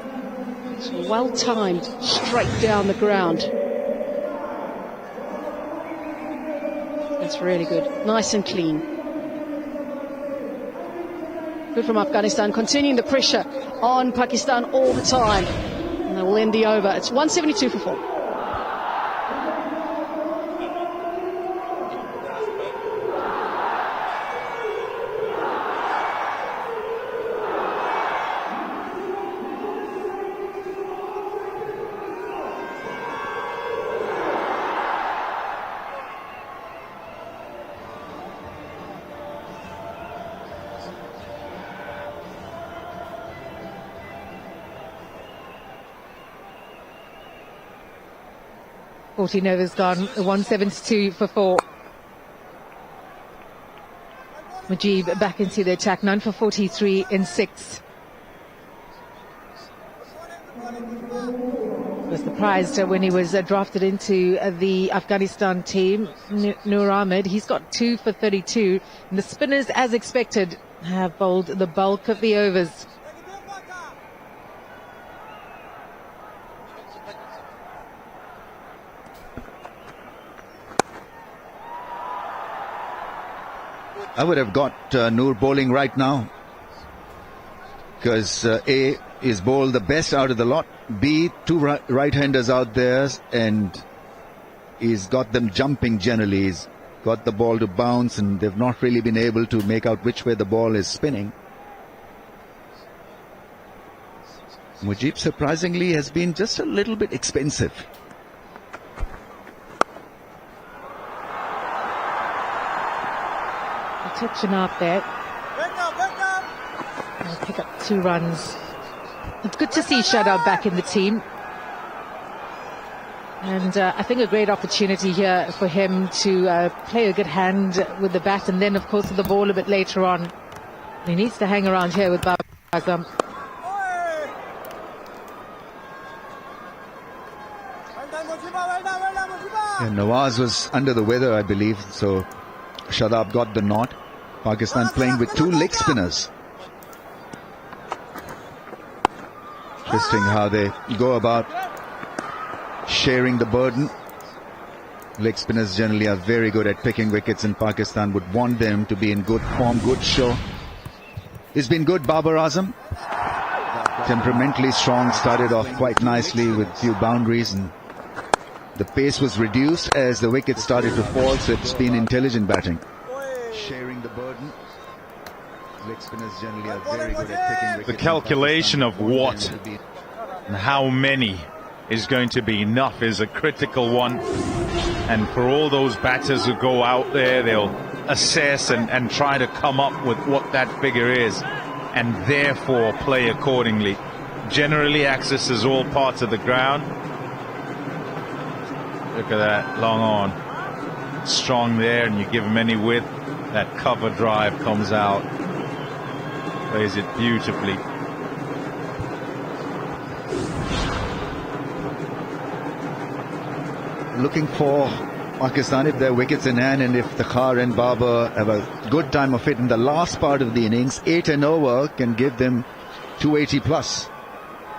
So well timed, straight down the ground. That's really good. Nice and clean. Good from Afghanistan, continuing the pressure on Pakistan all the time. And they will end the over. It's 172 for 4. Overs gone, 172 for 4. Mujib back into the attack, 9 for 43 in 6. Was surprised when he was drafted into the Afghanistan team. Noor Ahmed, he's got 2 for 32. And the spinners, as expected, have bowled the bulk of the overs. I would have got Noor bowling right now, because A is bowled the best out of the lot, B, two right-handers out there, and he's got them jumping generally. He's got the ball to bounce, and they've not really been able to make out which way the ball is spinning. Mujib, surprisingly, has been just a little bit expensive. Touching up there. I'll pick up 2 runs. It's good to see Shadab back in the team. And I think a great opportunity here for him to play a good hand with the bat, and then, of course, with the ball a bit later on. He needs to hang around here with Azam. Yeah, Nawaz was under the weather, I believe, so Shadab got the nod. Pakistan playing with 2 leg spinners. Interesting how they go about sharing the burden. Leg spinners generally are very good at picking wickets, and Pakistan would want them to be in good form, good show. It's been good. Babar Azam, temperamentally strong, started off quite nicely with few boundaries, and the pace was reduced as the wickets started to fall, so it's been intelligent batting. Sharing the burden. Leg spinners generally are very good at picking wickets. The calculation of what and how many is going to be enough is a critical one. And for all those batters who go out there, they'll assess and try to come up with what that figure is, and therefore play accordingly. Generally accesses all parts of the ground. Look at that, long on. Strong there, and you give him any width, that cover drive comes out. Plays it beautifully. Looking for Pakistan, if their wickets in hand, and if the Khar and Babar have a good time of it in the last part of the innings, 8 and over can give them 280 plus.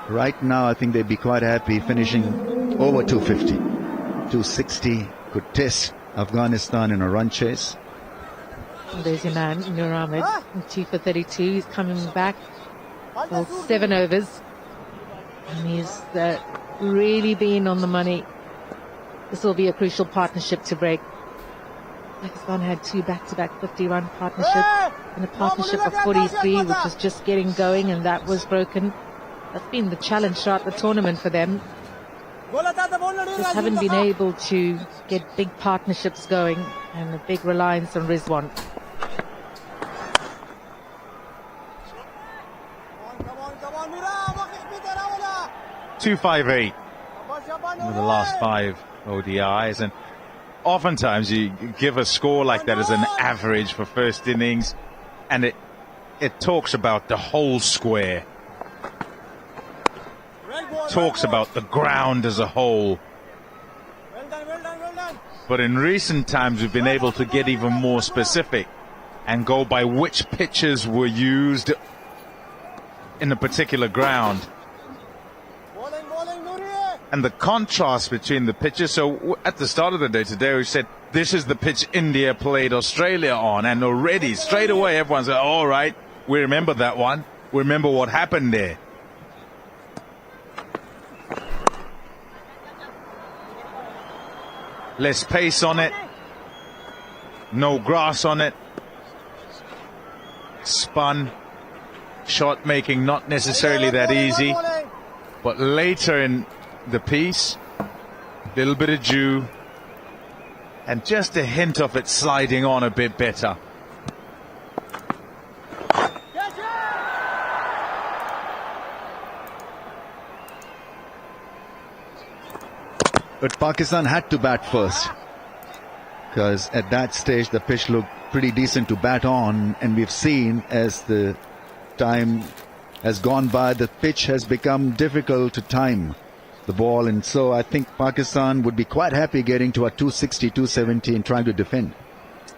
Right now, I think they'd be quite happy finishing over 250. 260 could test Afghanistan in a run chase. There's your man, Nur Ahmed, 2 for 32. He's coming back for 7 overs. And he's really been on the money. This will be a crucial partnership to break. Pakistan had 2 back-to-back 50-run partnerships and a partnership of 43, which was just getting going, and that was broken. That's been the challenge throughout the tournament for them. Just haven't been able to get big partnerships going, and a big reliance on Rizwan. .258 with the last 5 ODIs, and oftentimes you give a score like that as an average for first innings, and it talks about the whole square, talks about the ground as a whole. But in recent times we've been able to get even more specific and go by which pitches were used in a particular ground. And the contrast between the pitches. So at the start of the day today, we said, this is the pitch India played Australia on. And already, straight away, everyone's like, all right, we remember that one. We remember what happened there. Less pace on it. No grass on it. Spun. Shot making not necessarily that easy. But later in the piece, a little bit of dew and just a hint of it sliding on a bit better. But Pakistan had to bat first, because at that stage the pitch looked pretty decent to bat on, and we've seen as the time has gone by, the pitch has become difficult to time the ball, and so I think Pakistan would be quite happy getting to a 260, 270 and trying to defend.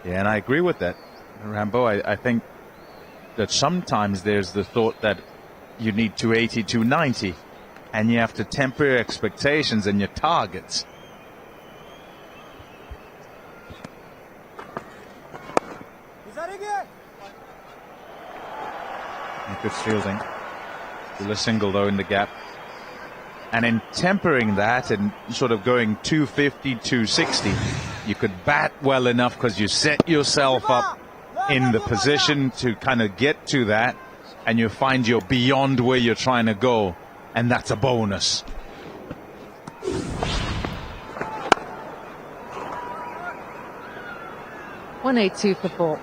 Yeah, and I agree with that, Rambo. I think that sometimes there's the thought that you need 280, 290, and you have to temper your expectations and your targets. Good fielding. Still a single though in the gap. And in tempering that and sort of going 250, 260, you could bat well enough because you set yourself up in the position to kind of get to that, and you find you're beyond where you're trying to go, and that's a bonus. .182 for 4.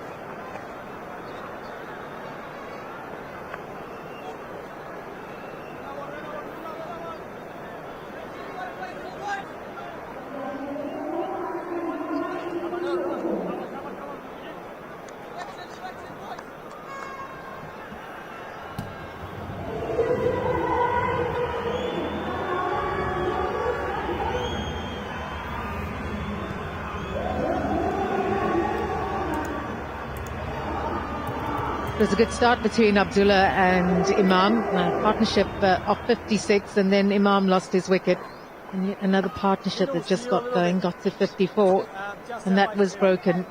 It was a good start between Abdullah and Imam, a partnership of 56, and then Imam lost his wicket. And yet another partnership that just got going, got to 54, and that was broken.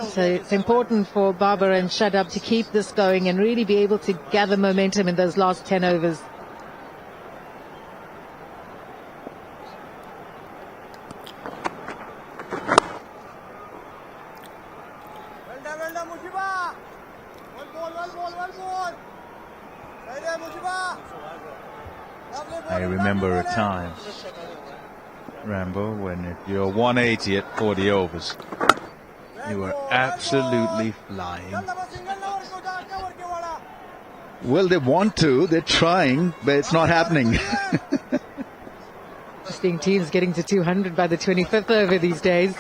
So it's important for Babar and Shadab to keep this going and really be able to gather momentum in those last 10 overs. I remember a time, Rambo, when if you're 180 at 40 overs, you were absolutely flying. Well, they want to, they're trying, but it's not happening. Seeing teams getting to 200 by the 25th over these days.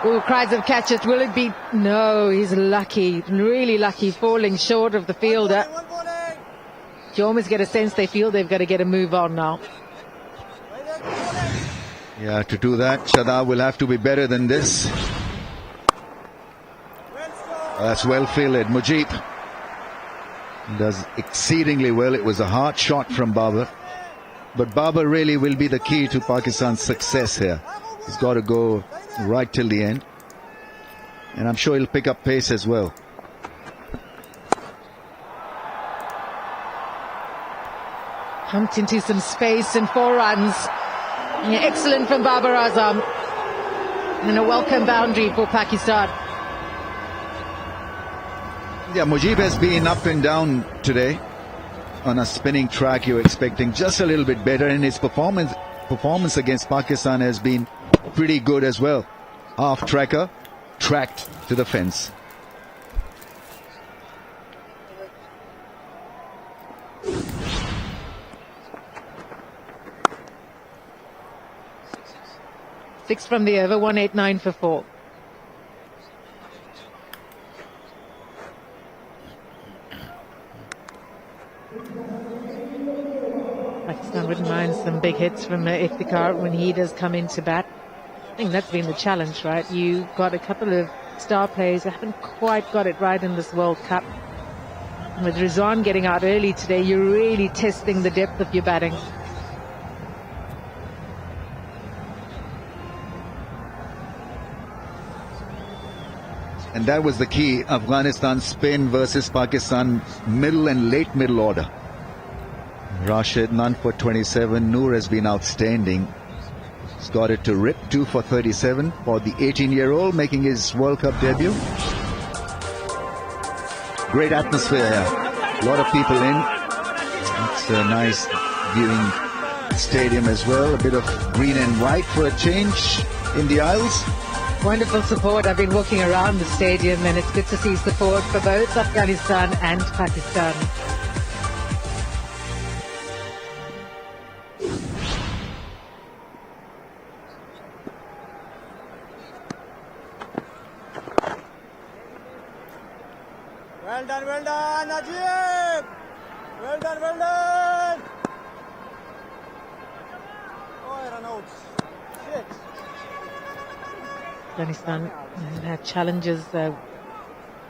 Oh, cries of catch it. Will it be? No, he's lucky, really lucky, falling short of the fielder. You almost get a sense they feel they've got to get a move on now. Yeah, to do that, Shadab will have to be better than this. That's well fielded. Mujib does exceedingly well. It was a hard shot from Babar. But Babar really will be the key to Pakistan's success here. He's got to go right till the end. And I'm sure he'll pick up pace as well. Pumped into some space and 4 runs. Yeah, excellent from Babar Azam. And a welcome boundary for Pakistan. Yeah, Mujib has been up and down today. On a spinning track, you're expecting just a little bit better, and his performance against Pakistan has been pretty good as well. Half tracker, tracked to the fence. Six from the over, 189 for 4. Pakistan wouldn't mind some big hits from Iftikhar when he does come into bat. I think that's been the challenge, right? You've got a couple of star players who haven't quite got it right in this World Cup. And with Rizwan getting out early today, you're really testing the depth of your batting. And that was the key. Afghanistan spin versus Pakistan middle and late middle order. Rashid, none for 27. Noor has been outstanding. He's got it to rip, 2 for 37 for the 18-year-old making his World Cup debut. Great atmosphere here. A lot of people in. It's a nice viewing stadium as well. A bit of green and white for a change in the aisles. Wonderful support. I've been walking around the stadium and it's good to see support for both Afghanistan and Pakistan. Well done, Najib! Well done! Oh, I ran out. Shit. Afghanistan had challenges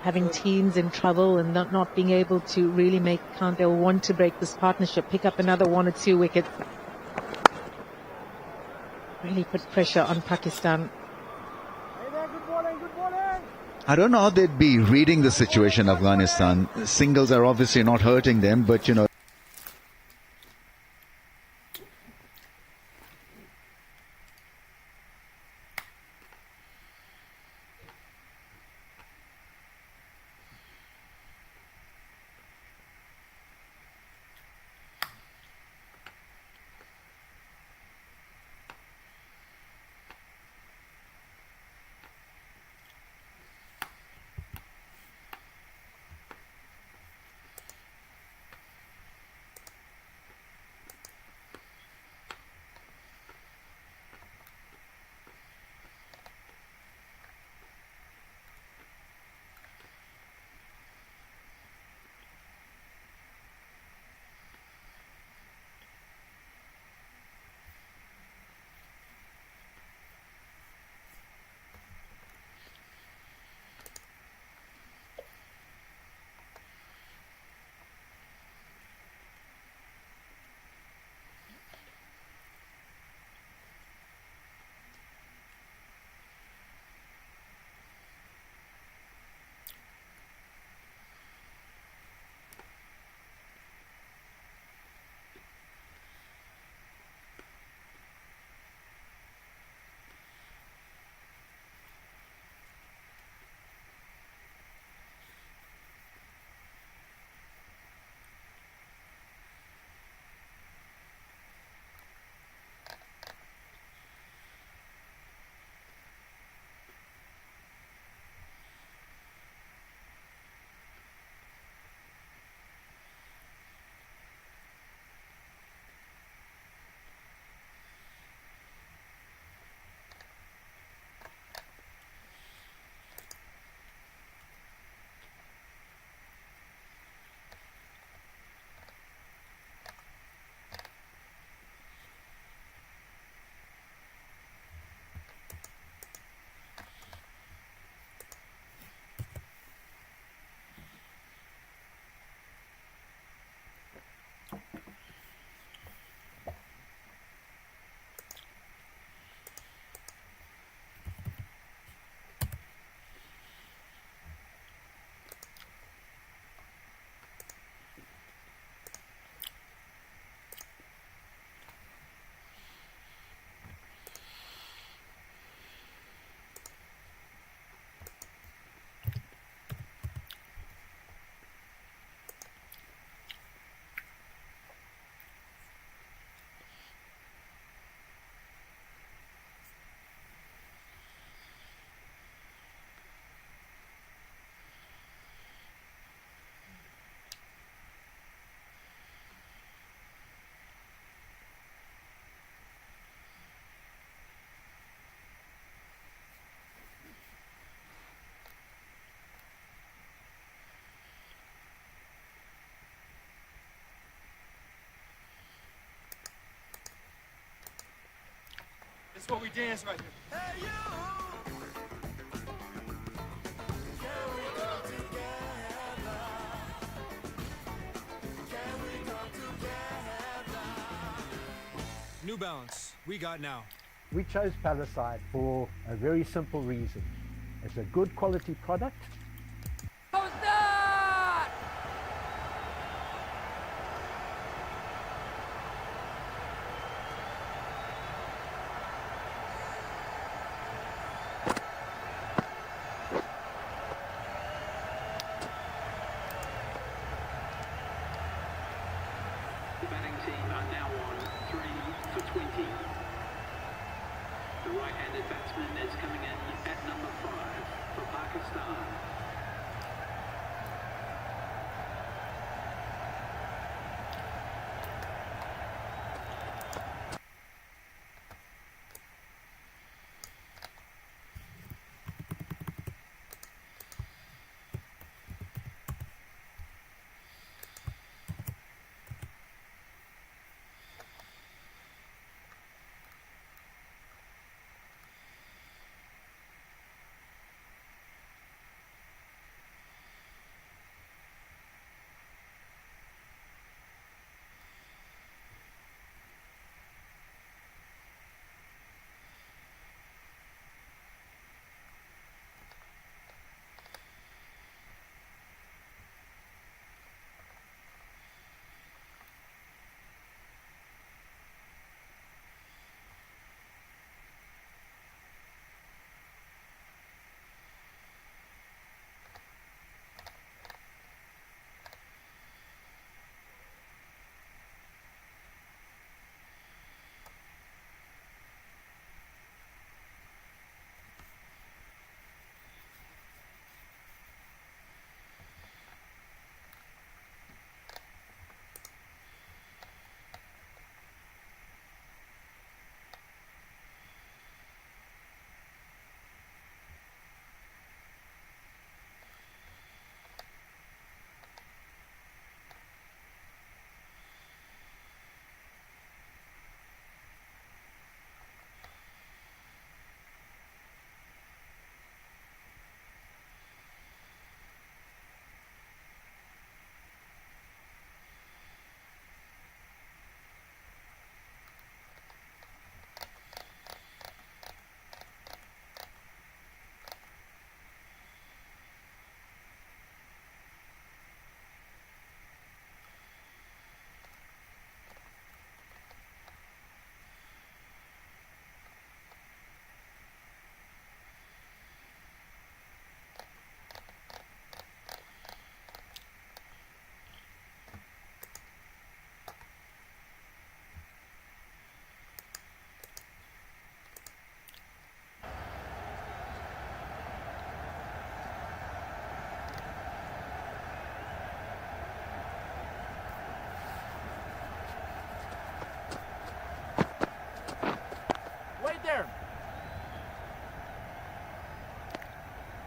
having teams in trouble and not being able to really make count. They'll want to break this partnership, pick up another 1 or 2 wickets. Really put pressure on Pakistan. I don't know how they'd be reading the situation, Afghanistan. Singles are obviously not hurting them, but you know. what we dance right here. Hey, you! Can we come together? Can we come together? New Balance, we got now. We chose Palisade for a very simple reason. It's a good quality product. The batting team are now on 3 for 20. The right-handed batsman is coming in at number 5 for Pakistan.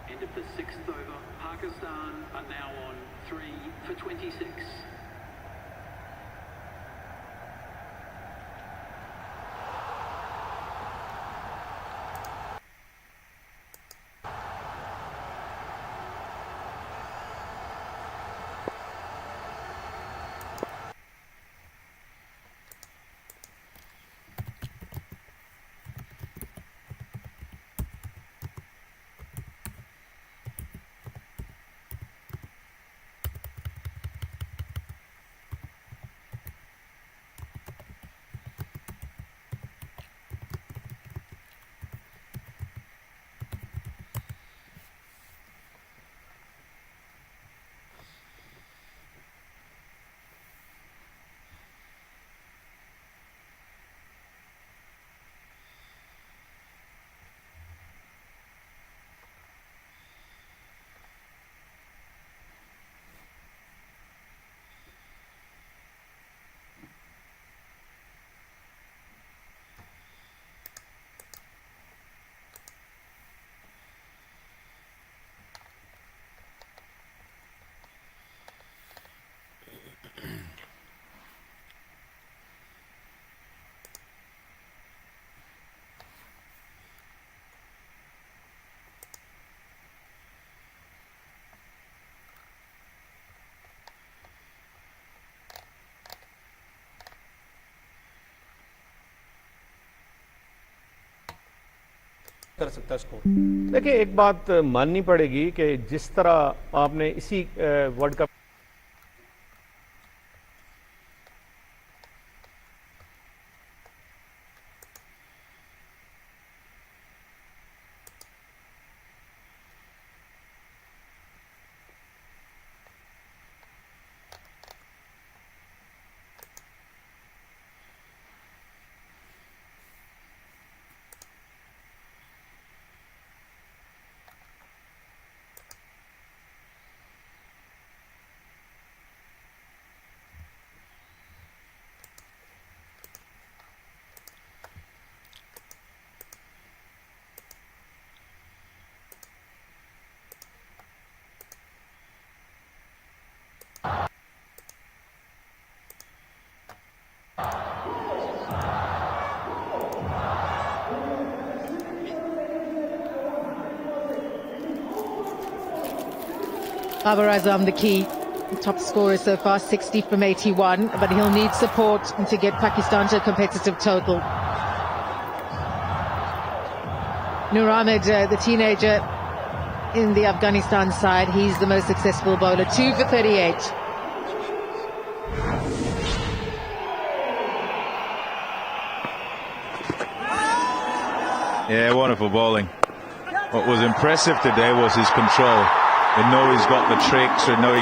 End of the 6th over. Pakistan are now on 3 for 26. कर सकता है score. देखिए एक बात माननी पड़ेगी कि जिस तरह आपने इसी world cup Vs Afg, the key top scorer so far, 60 from 81, but he'll need support to get Pakistan to a competitive total. Nur Ahmed, the teenager in the Afghanistan side, he's the most successful bowler, 2 for 38. Yeah, wonderful bowling. What was impressive today was his control. They know he's got the tricks, they know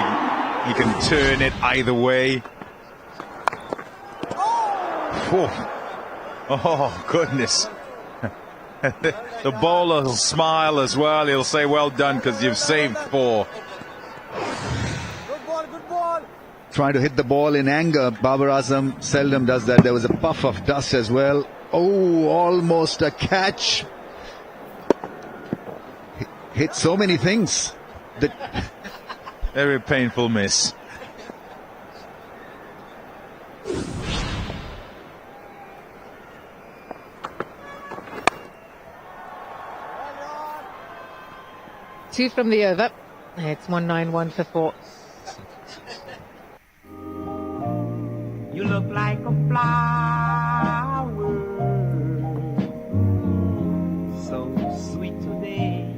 he can turn it either way. Oh, goodness. The bowler will smile as well. He'll say, well done, because you've saved 4. Trying to hit the ball in anger. Babar Azam seldom does that. There was a puff of dust as well. Oh, almost a catch. Hit so many things. Very painful miss. Two from the over. It's 191 for 4. You look like a flower, so sweet today.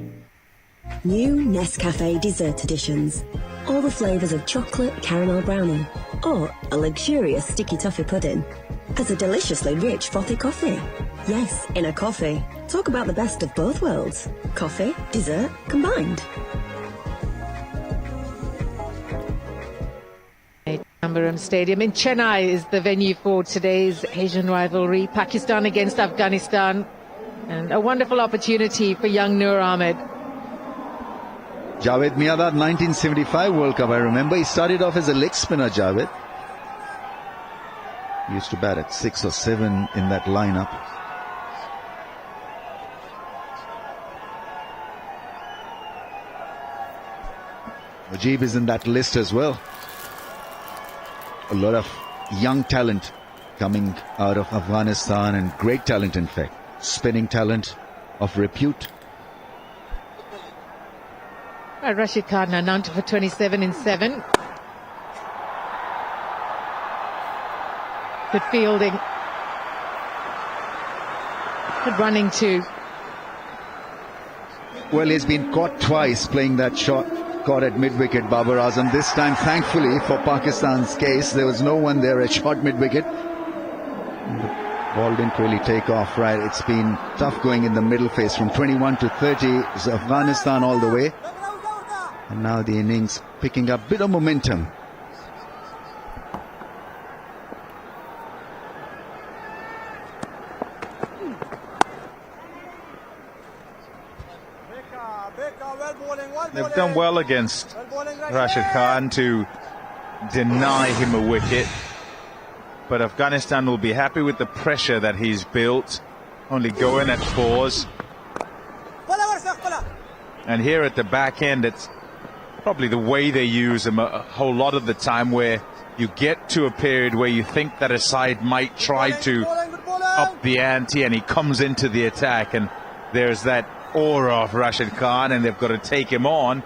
New Nescafe dessert editions. All the flavours of chocolate, caramel brownie, or a luxurious sticky toffee pudding. As a deliciously rich frothy coffee. Yes, in a coffee. Talk about the best of both worlds. Coffee, dessert, combined. Tambaram Stadium in Chennai is the venue for today's Asian rivalry, Pakistan against Afghanistan, and a wonderful opportunity for young Nur Ahmed. Javed Miandad, 1975 World Cup, I remember. He started off as a leg spinner, Javed. He used to bat at 6 or 7 in that lineup. Mujib is in that list as well. A lot of young talent coming out of Afghanistan, and great talent, in fact. Spinning talent of repute. Rashid Khan now for 27 in 7. Good fielding. Good running too. Well, he's been caught twice playing that shot. Caught at mid-wicket, Babar Azam. This time, thankfully, for Pakistan's case, there was no one there at short mid-wicket. The ball didn't really take off right. It's been tough going in the middle phase. From 21 to 30, it's Afghanistan all the way. And now the innings picking up a bit of momentum. They've done well against Rashid Khan to deny him a wicket, but Afghanistan will be happy with the pressure that he's built, only going at 4s. And here at the back end, it's probably the way they use him a whole lot of the time, where you get to a period where you think that a side might try to up the ante, and he comes into the attack, and there's that aura of Rashid Khan, and they've got to take him on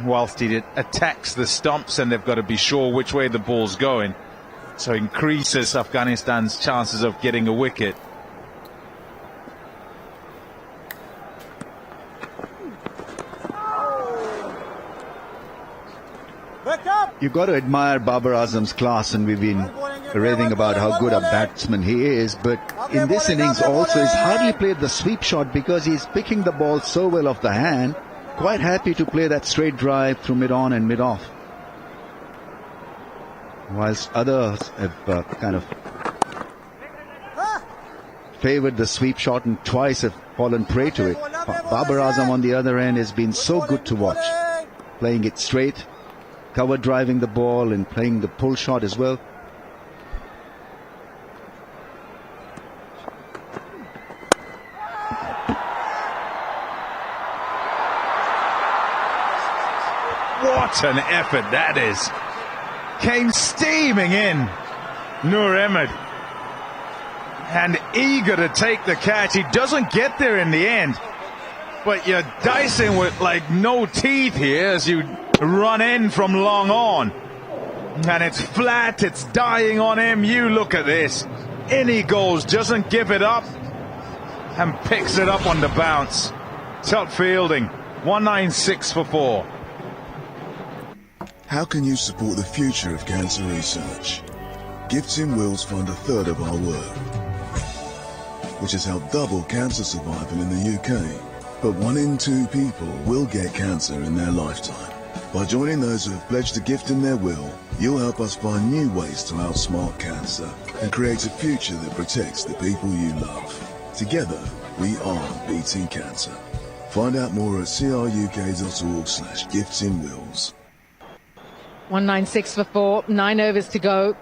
whilst he attacks the stumps, and they've got to be sure which way the ball's going. So increases Afghanistan's chances of getting a wicket. You've got to admire Babar Azam's class, and we've been raving about how good a batsman he is, but in this innings also he's hardly played the sweep shot because he's picking the ball so well off the hand. Quite happy to play that straight drive through mid-on and mid-off, whilst others have kind of favoured the sweep shot and twice have fallen prey to it. Babar Azam on the other end has been so good to watch, playing it straight, cover driving the ball and playing the pull shot as well. What an effort that is. Came steaming in, Noor Ahmed, and eager to take the catch. He doesn't get there in the end, but you're dicing with like no teeth here as you run in from long on, and it's flat, it's dying on him. You look at this, in he goes, doesn't give it up and picks it up on the bounce. Tough fielding. 196 for 4. How can you support the future of cancer research? Gifts in Wills fund a third of our work, which has helped double cancer survival in the UK. But 1 in 2 people will get cancer in their lifetime. By joining those who have pledged a gift in their will, you'll help us find new ways to outsmart cancer and create a future that protects the people you love. Together, we are beating cancer. Find out more at cruk.org/giftsinwills. 196 for 4, 9 overs to go.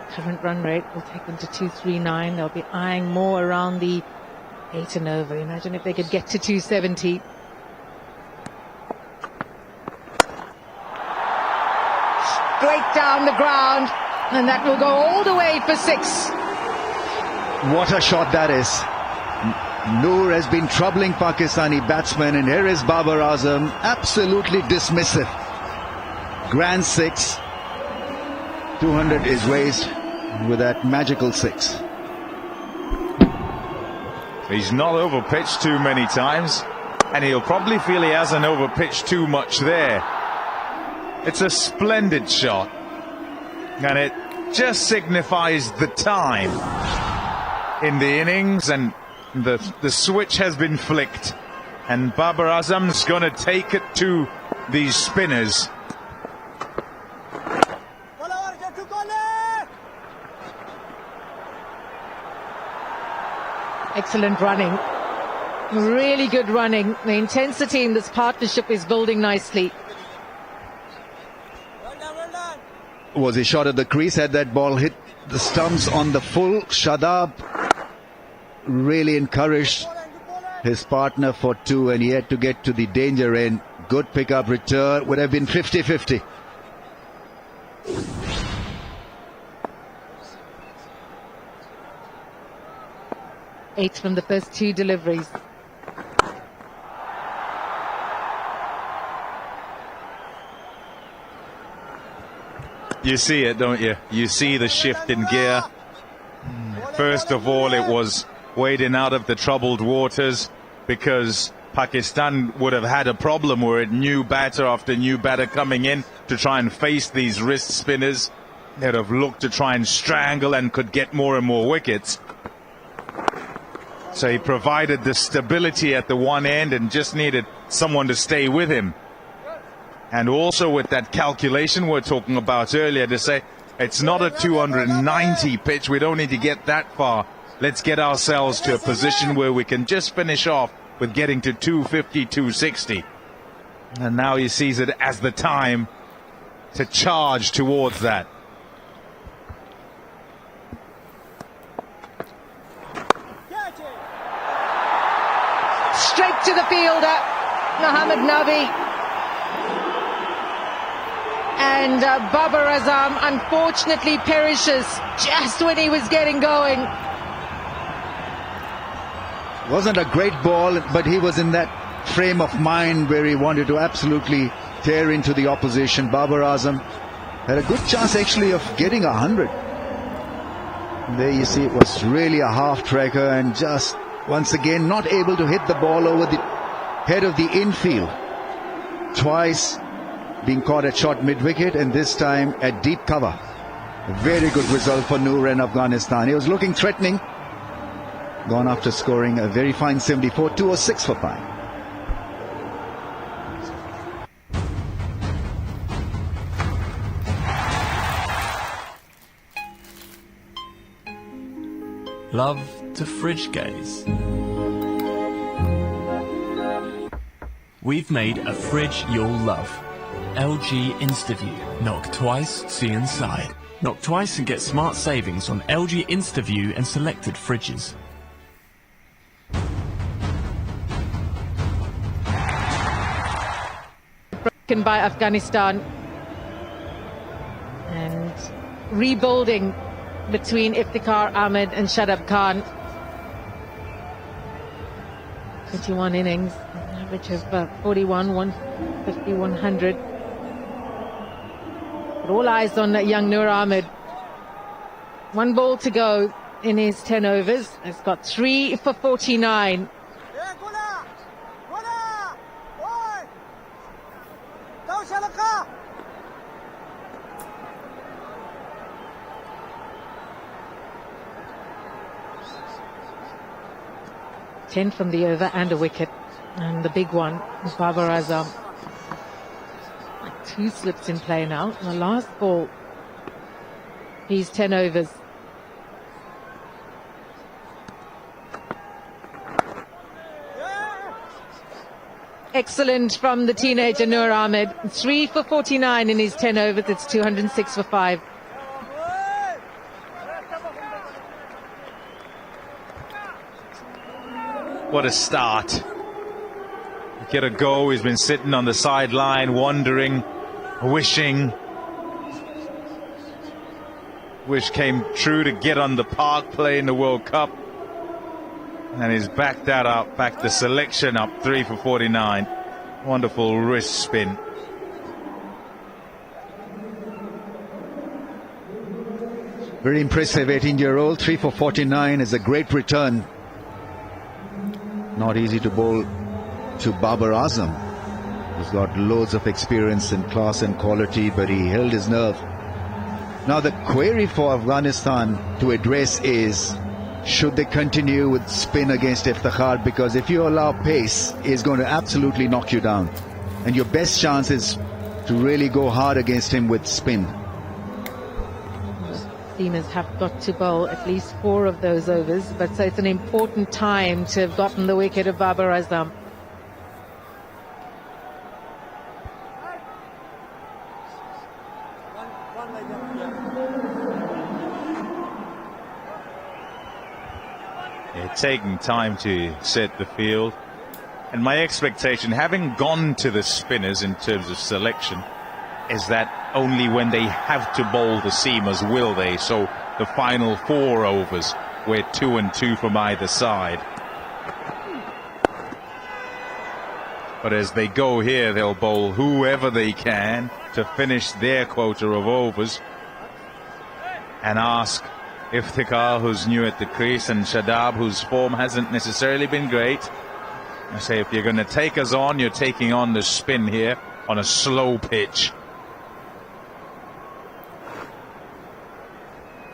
Current run rate will take them to 239. They'll be eyeing more around the 8 and over. Imagine if they could get to 270. Straight down the ground, and that will go all the way for 6. What a shot that is. Noor has been troubling Pakistani batsmen, and here is Babar Azam, absolutely dismissive. Grand 6. 200 is raised with that magical 6. He's not overpitched too many times, and he'll probably feel he hasn't overpitched too much there. It's a splendid shot, and it just signifies the time in the innings, and the switch has been flicked, and Babar Azam's going to take it to these spinners. Excellent running. Really good running. The intensity in this partnership is building nicely. Was a shot at the crease, had that ball hit the stumps on the full. Shadab really encouraged his partner for 2, and he had to get to the danger end. Good pickup return, would have been 50-50. Eight from the first 2 deliveries. You see it, don't you? You see the shift in gear. First of all, it was wading out of the troubled waters, because Pakistan would have had a problem were it new batter after new batter coming in to try and face these wrist spinners. They'd have looked to try and strangle and could get more and more wickets. So he provided the stability at the one end and just needed someone to stay with him. And also with that calculation we're talking about earlier, to say it's not a 290 pitch, we don't need to get that far. Let's get ourselves to a position where we can just finish off with getting to 250, 260. And now he sees it as the time to charge towards that. Straight to the fielder, Mohammad Nabi. And Babar Azam unfortunately perishes just when he was getting going. Wasn't a great ball, but he was in that frame of mind where he wanted to absolutely tear into the opposition. Babar Azam had a good chance actually of getting 100. There you see it was really a half tracker, and just once again not able to hit the ball over the head of the infield. Twice being caught at short mid-wicket, and this time at deep cover. A very good result for Noor and Afghanistan. He was looking threatening. Gone after scoring a very fine 74, 206 for 5. Love to fridge gaze. We've made a fridge you'll love. LG InstaView. Knock twice, see inside. Knock twice and get smart savings on LG InstaView and selected fridges. Broken by Afghanistan. And rebuilding between Iftikhar Ahmed and Shadab Khan. 21 innings, an average of 41, 150, 100. But all eyes on young Noor Ahmed. 1 ball to go in his 10 overs. He's got 3 for 49. Ten from the over and a wicket, and the big one, Babar Azam. 2 slips in play now. The last ball, he's 10 overs. Excellent from the teenager Noor Ahmed. 3 for 49 in his 10 overs. It's 206 for 5. What a start. Get a go. He's been sitting on the sideline, wondering, wishing. Wish came true to get on the park playing the World Cup. And he's backed that up, backed the selection up, 3 for 49. Wonderful wrist spin. Very impressive 18-year-old. 3 for 49 is a great return. Not easy to bowl to Babar Azam. He's got loads of experience and class and quality, but he held his nerve. Now the query for Afghanistan to address is, should they continue with spin against Iftikhar? Because if you allow pace, he's going to absolutely knock you down. And your best chance is to really go hard against him with spin. Seamers have got to bowl at least 4 of those overs, but so it's an important time to have gotten the wicket of Babar Azam. Yeah, taking time to set the field. And my expectation, having gone to the spinners in terms of selection, is that only when they have to bowl the seamers will they. So the final 4 overs, where 2 and 2 from either side. But as they go here, they'll bowl whoever they can to finish their quota of overs. And ask Iftikhar, who's new at the crease, and Shadab, whose form hasn't necessarily been great. I say, if you're going to take us on, you're taking on the spin here on a slow pitch.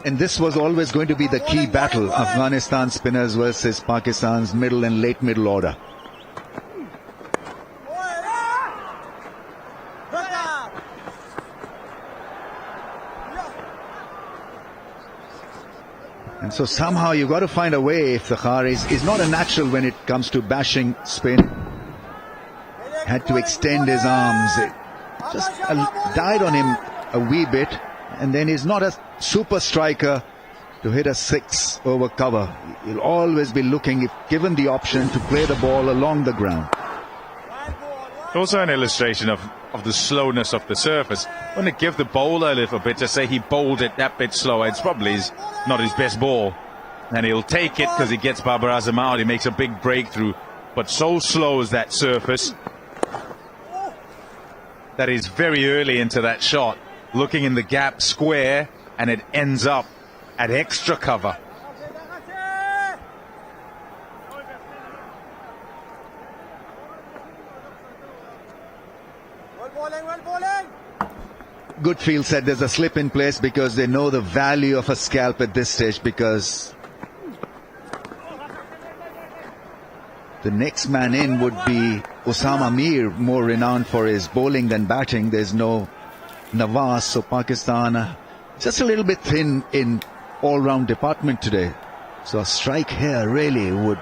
And this was always going to be the key battle, Afghanistan spinners versus Pakistan's middle and late middle order. And so somehow you've got to find a way. Iftikhar is not a natural when it comes to bashing spin. Had to extend his arms. It just died on him a wee bit. And then he's not a super striker to hit a 6 over cover. He'll always be looking, if given the option, to play the ball along the ground. Also an illustration of the slowness of the surface. Want to give the bowler a little bit to say he bowled it that bit slower. It's probably not his best ball. And he'll take it because he gets Babar Azam out. He makes a big breakthrough. But so slow is that surface that he's very early into that shot, looking in the gap square, and it ends up at extra cover. Good field set. There's a slip in place because they know the value of a scalp at this stage, because the next man in would be Osama Mir, more renowned for his bowling than batting. There's no Nawaz, so Pakistan just a little bit thin in all-round department today. So a strike here really would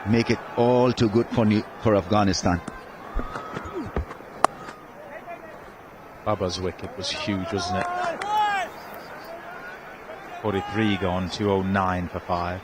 make it all too good for Afghanistan. Baba's wicket was huge, wasn't it? 43 gone, 209 for 5.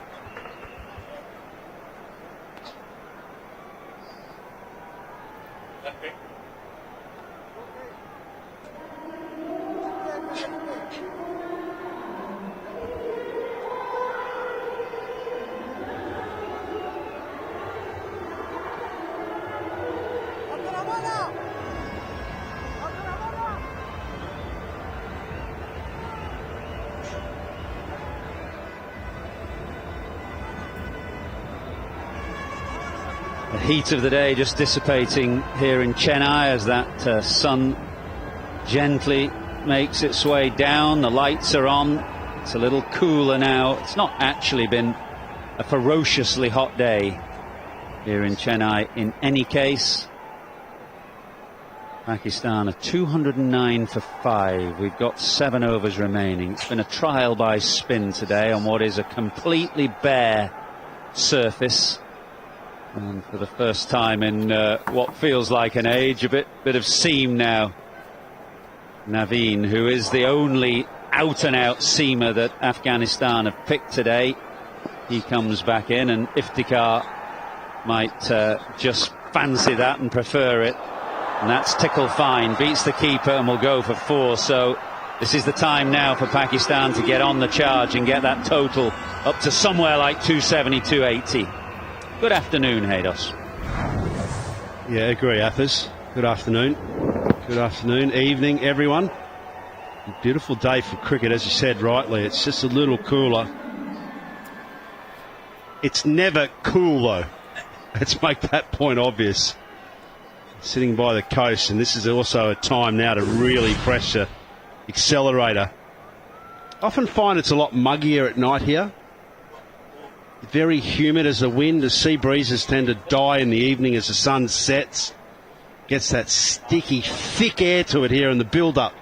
The heat of the day just dissipating here in Chennai as that sun gently makes its way down. The lights are on. It's a little cooler now. It's not actually been a ferociously hot day here in Chennai in any case. Pakistan are 209 for 5. We've got 7 overs remaining. It's been a trial by spin today on what is a completely bare surface. And for the first time in what feels like an age, a bit of seam now. Naveen, who is the only out-and-out seamer that Afghanistan have picked today, he comes back in, and Iftikhar might just fancy that and prefer it. And that's tickle fine, beats the keeper and will go for 4. So this is the time now for Pakistan to get on the charge and get that total up to somewhere like 270, 280. Good afternoon, Haydos. Yeah, agree, Athers. Good afternoon. Good afternoon, evening, everyone. A beautiful day for cricket, as you said rightly. It's just a little cooler. It's never cool, though. Let's make that point obvious. Sitting by the coast, and this is also a time now to really press the accelerator. Often find it's a lot muggier at night here. Very humid as the wind. The sea breezes tend to die in the evening as the sun sets. Gets that sticky, thick air to it here in the build-up.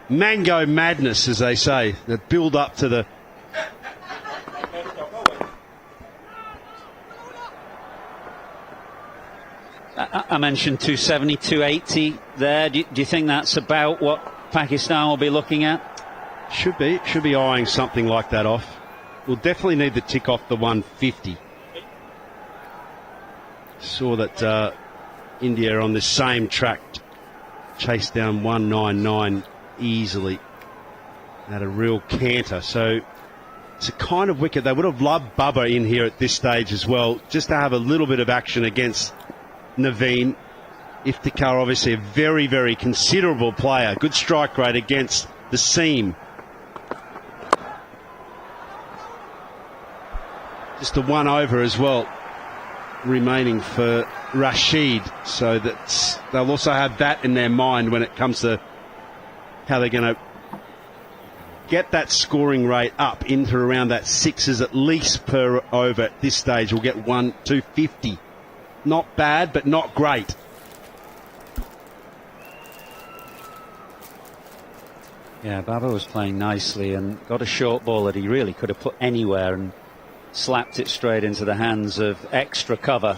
Mango madness, as they say. The build-up to the... I mentioned 270, 280 there. Do you think that's about what Pakistan will be looking at? Should be eyeing something like that off. We'll definitely need to tick off the 150. Saw that India are on the same track, chased down 199 easily. Had a real canter. So it's a kind of wicket. They would have loved Bubba in here at this stage as well, just to have a little bit of action against Naveen. Iftikhar, obviously a very, very considerable player. Good strike rate against the seam. Just the 1 over as well remaining for Rashid, so that they'll also have that in their mind when it comes to how they're going to get that scoring rate up into around that 6s at least per over at this stage. We'll get 250. Not bad, but not great. Yeah, Baba was playing nicely and got a short ball that he really could have put anywhere and slapped it straight into the hands of extra cover.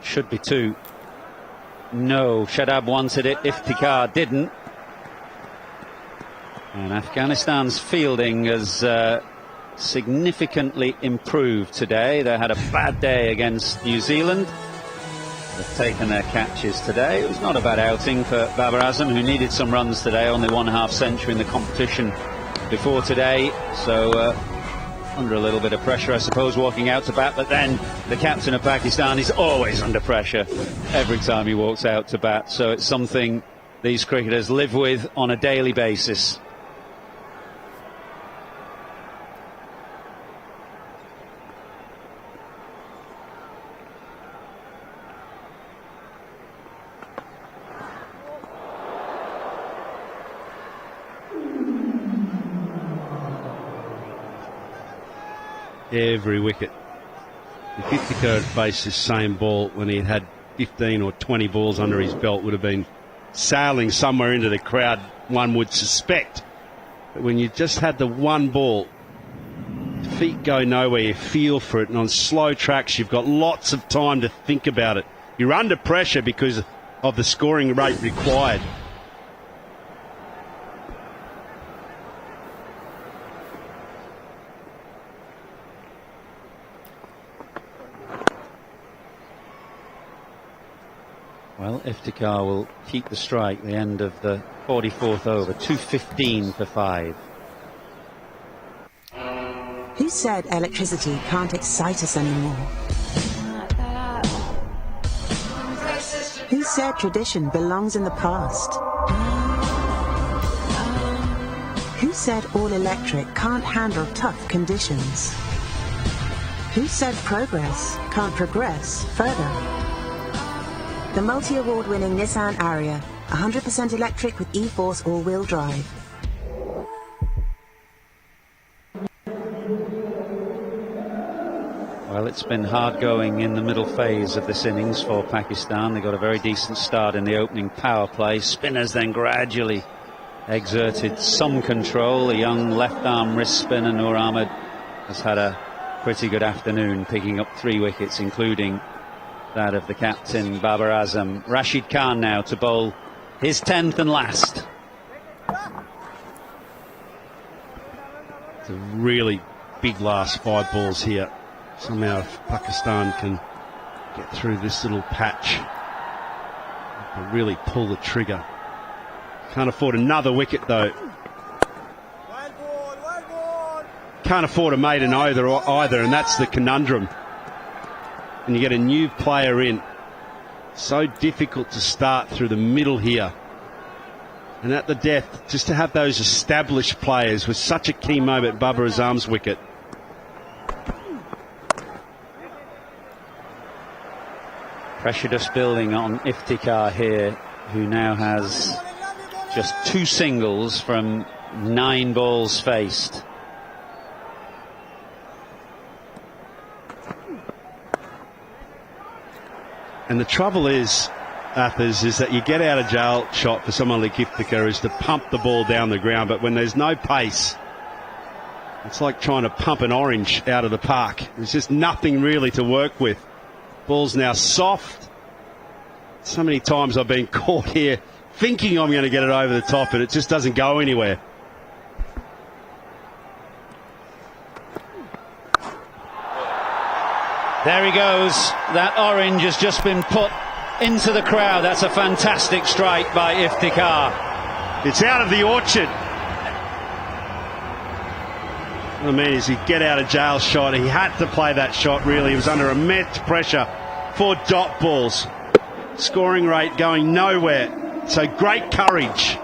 Should be 2. No, Shadab wanted it, Iftikhar didn't. And Afghanistan's fielding has significantly improved today. They had a bad day against New Zealand. They've taken their catches today. It was not a bad outing for Babar Azam, who needed some runs today, only 1.5 century in the competition before today. So under a little bit of pressure, I suppose, walking out to bat. But then the captain of Pakistan is always under pressure every time he walks out to bat. So it's something these cricketers live with on a daily basis. Every wicket. If Iftikhar had faced this same ball when he had 15 or 20 balls under his belt, would have been sailing somewhere into the crowd, one would suspect. But when you just had the one ball, feet go nowhere, you feel for it, and on slow tracks you've got lots of time to think about it. You're under pressure because of the scoring rate required. Well, Iftikhar will keep the strike at the end of the 44th over, 2:15 for 5. Who said electricity can't excite us anymore? Who said tradition belongs in the past? Who said all electric can't handle tough conditions? Who said progress can't progress further? The multi-award winning Nissan Ariya, 100% electric with e-Force all-wheel drive. Well, it's been hard going in the middle phase of this innings for Pakistan. They got a very decent start in the opening power play. Spinners then gradually exerted some control. A young left-arm wrist spinner, Noor Ahmed, has had a pretty good afternoon, picking up 3 wickets, including that of the captain, Babar Azam. Rashid Khan now to bowl his 10th and last. It's a really big last 5 balls here. Somehow if Pakistan can get through this little patch, they can really pull the trigger. Can't afford another wicket though. Can't afford a maiden either, and that's the conundrum. And you get a new player in. So difficult to start through the middle here. And at the death, just to have those established players was such a key moment. Babar Azam's wicket. Pressure just building on Iftikhar here, who now has just 2 singles from 9 balls faced. And the trouble is, Athers, is that you get out of jail shot for someone like Iftikhar is to pump the ball down the ground, but when there's no pace, it's like trying to pump an orange out of the park. There's just nothing really to work with. Ball's now soft. So many times I've been caught here thinking I'm going to get it over the top, and it just doesn't go anywhere. There he goes. That orange has just been put into the crowd. That's a fantastic strike by Iftikhar. It's out of the orchard. I mean, as he get out of jail shot, he had to play that shot really. He was under immense pressure. 4 dot balls. Scoring rate going nowhere. So great courage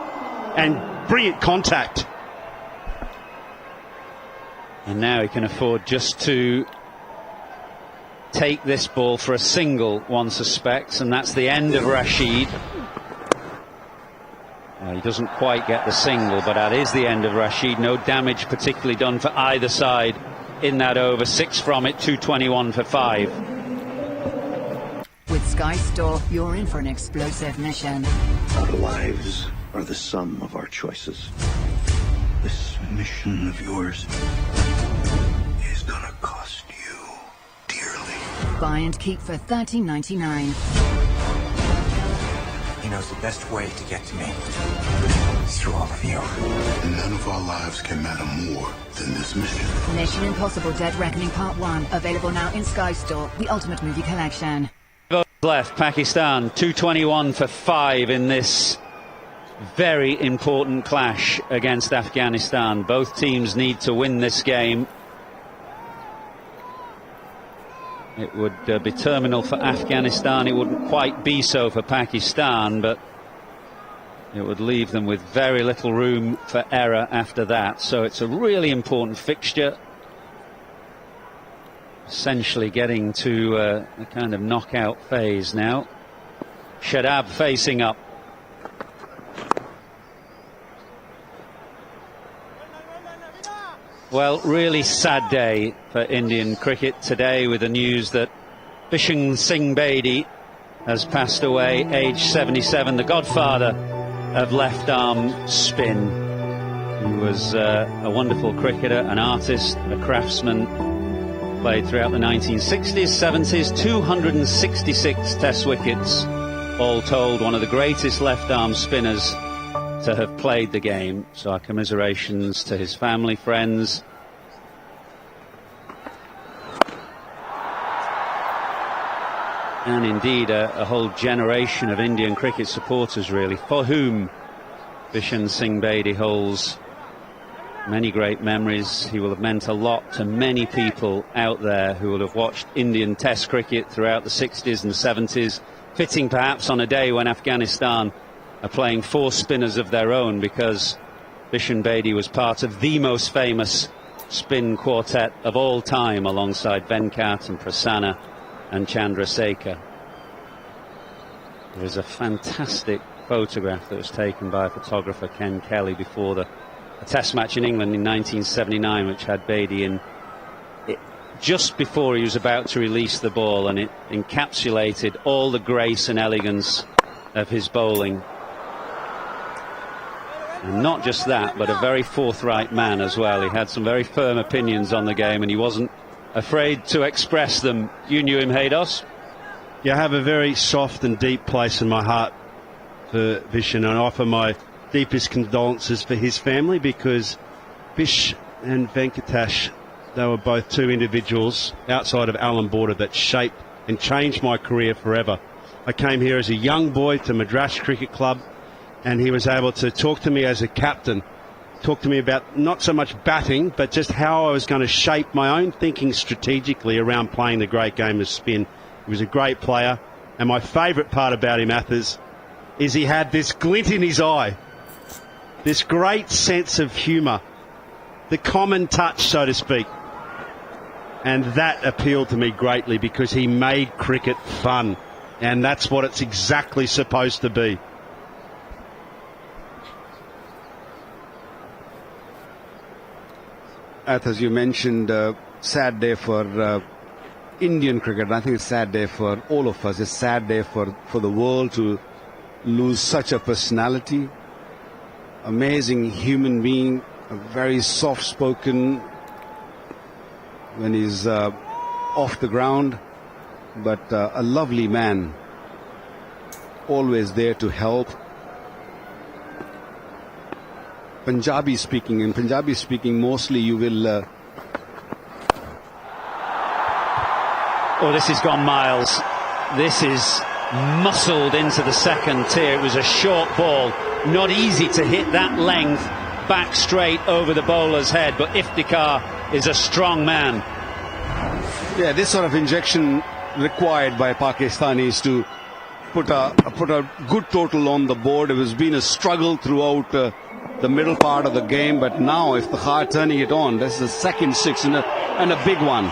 and brilliant contact. And now he can afford just to take this ball for a single, one suspects, and that's the end of Rashid. He doesn't quite get the single, but that is the end of Rashid. No damage particularly done for either side in that over. 6 from it, 221 for 5. With Sky Store, you're in for an explosive mission. Our lives are the sum of our choices. This mission of yours is gonna cost you dearly. Buy and keep for $13.99. He knows the best way to get to me is through all of you. None of our lives can matter more than this mission. Mission Impossible Dead Reckoning Part 1. Available now in Sky Store, the Ultimate Movie Collection. Left, Pakistan 221 for 5 in this very important clash against Afghanistan. Both teams need to win this game. It would be terminal for Afghanistan. It wouldn't quite be so for Pakistan, but it would leave them with very little room for error after that. So it's a really important fixture. Essentially getting to a kind of knockout phase now. Shadab facing up. Well, really sad day for Indian cricket today, with the news that Bishan Singh Bedi has passed away, age 77, the godfather of left-arm spin. He was a wonderful cricketer, an artist, a craftsman, played throughout the 1960s, 70s, 266 test wickets, all told, one of the greatest left-arm spinners to have played the game. So our commiserations to his family, friends. And indeed a whole generation of Indian cricket supporters, really, for whom Bishan Singh Bedi holds many great memories. He will have meant a lot to many people out there who will have watched Indian test cricket throughout the 60s and 70s, fitting perhaps on a day when Afghanistan are playing 4 spinners of their own, because Bishan Bedi was part of the most famous spin quartet of all time, alongside Venkat and Prasanna and Chandrasekhar. There is a fantastic photograph that was taken by photographer Ken Kelly before a test match in England in 1979, which had Bedi in it just before he was about to release the ball, and it encapsulated all the grace and elegance of his bowling. And not just that, but a very forthright man as well. He had some very firm opinions on the game, and he wasn't afraid to express them. You knew him, Haydos? Yeah, I have a very soft and deep place in my heart for Bishan, and I offer my deepest condolences for his family, because Bish and Venkatesh, they were both 2 individuals outside of Allan Border that shaped and changed my career forever. I came here as a young boy to Madras Cricket Club, and he was able to talk to me as a captain, talk to me about not so much batting, but just how I was going to shape my own thinking strategically around playing the great game of spin. He was a great player, and my favourite part about him, Athers, is he had this glint in his eye, this great sense of humour, the common touch, so to speak. And that appealed to me greatly, because he made cricket fun, and that's what it's exactly supposed to be. As you mentioned, sad day for Indian cricket. I think it's a sad day for all of us. It's a sad day for the world to lose such a personality, amazing human being, a very soft-spoken when he's off the ground, but a lovely man, always there to help. Punjabi speaking, and Punjabi speaking mostly you will... Oh, this has gone miles. This is muscled into the second tier. It was a short ball, not easy to hit that length back straight over the bowler's head, but Iftikhar is a strong man. Yeah, this sort of injection required by Pakistanis to put a good total on the board. It has been a struggle throughout the middle part of the game, but now Iftikhar turning it on. This is the second 6 and a big one.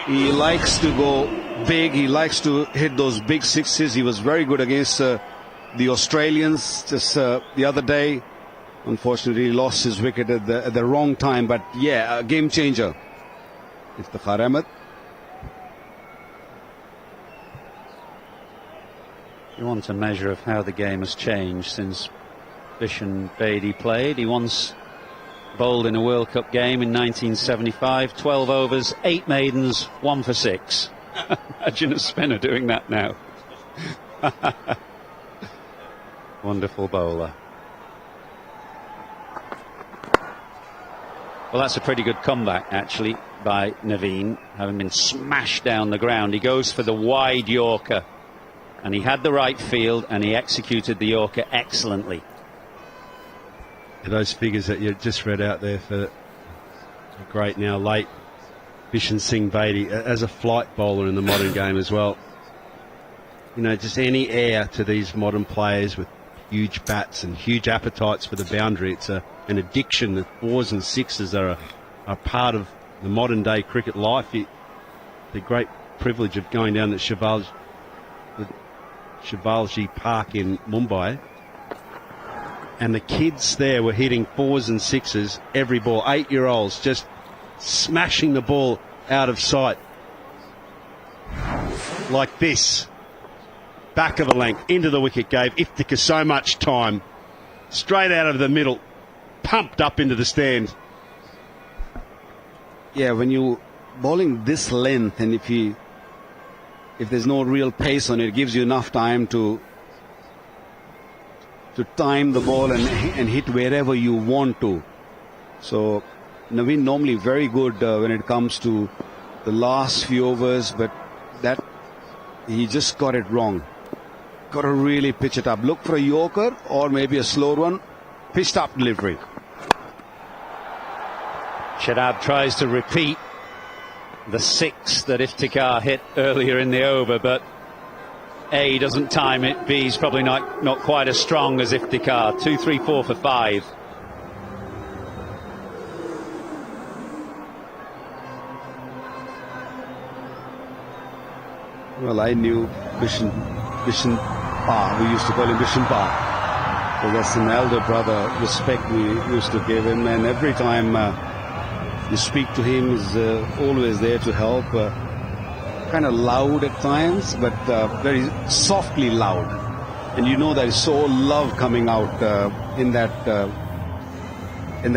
He likes to go big. He likes to hit those big 6s. He was very good against the Australians just the other day. Unfortunately, he lost his wicket at the wrong time. But yeah, a game changer. Iftikhar Ahmed. You want a measure of how the game has changed since Bishan Bedi played. He once bowled in a World Cup game in 1975, 12 overs, 8 maidens, 1 for 6. Imagine a spinner doing that now. Wonderful bowler. Well, that's a pretty good comeback, actually, by Naveen, having been smashed down the ground. He goes for the wide Yorker, and he had the right field, and he executed the Yorker excellently. Those figures that you just read out there for the great, now late, Bishan Singh Bedi as a flight bowler in the modern game as well. You know, just any heir to these modern players with huge bats and huge appetites for the boundary. It's an addiction. The 4s and 6s are a part of the modern day cricket life. The great privilege of going down the Shivaji Park in Mumbai, and the kids there were hitting 4s and 6s every ball. 8-year-olds just smashing the ball out of sight. Like this. Back of the length, into the wicket, gave Iftikhar so much time. Straight out of the middle, pumped up into the stand. Yeah, when you bowling this length, and if there's no real pace on it, it gives you enough time to time the ball and hit wherever you want to. So Naveen normally very good when it comes to the last few overs, but that he just got it wrong. Got to really pitch it up. Look for a yorker or maybe a slow one. Pitched up delivery. Shadab tries to repeat the 6 that Iftikhar hit earlier in the over, but A, doesn't time it, B, is probably not quite as strong as Iftikhar. 2, 3, 4 for 5. Well, I knew Bishan Pa, we used to call him Bishan Pa. So that's an elder brother respect we used to give him, and every time you speak to him, he's always there to help. Kind of loud at times, but very softly loud, and you know there is so love coming out in that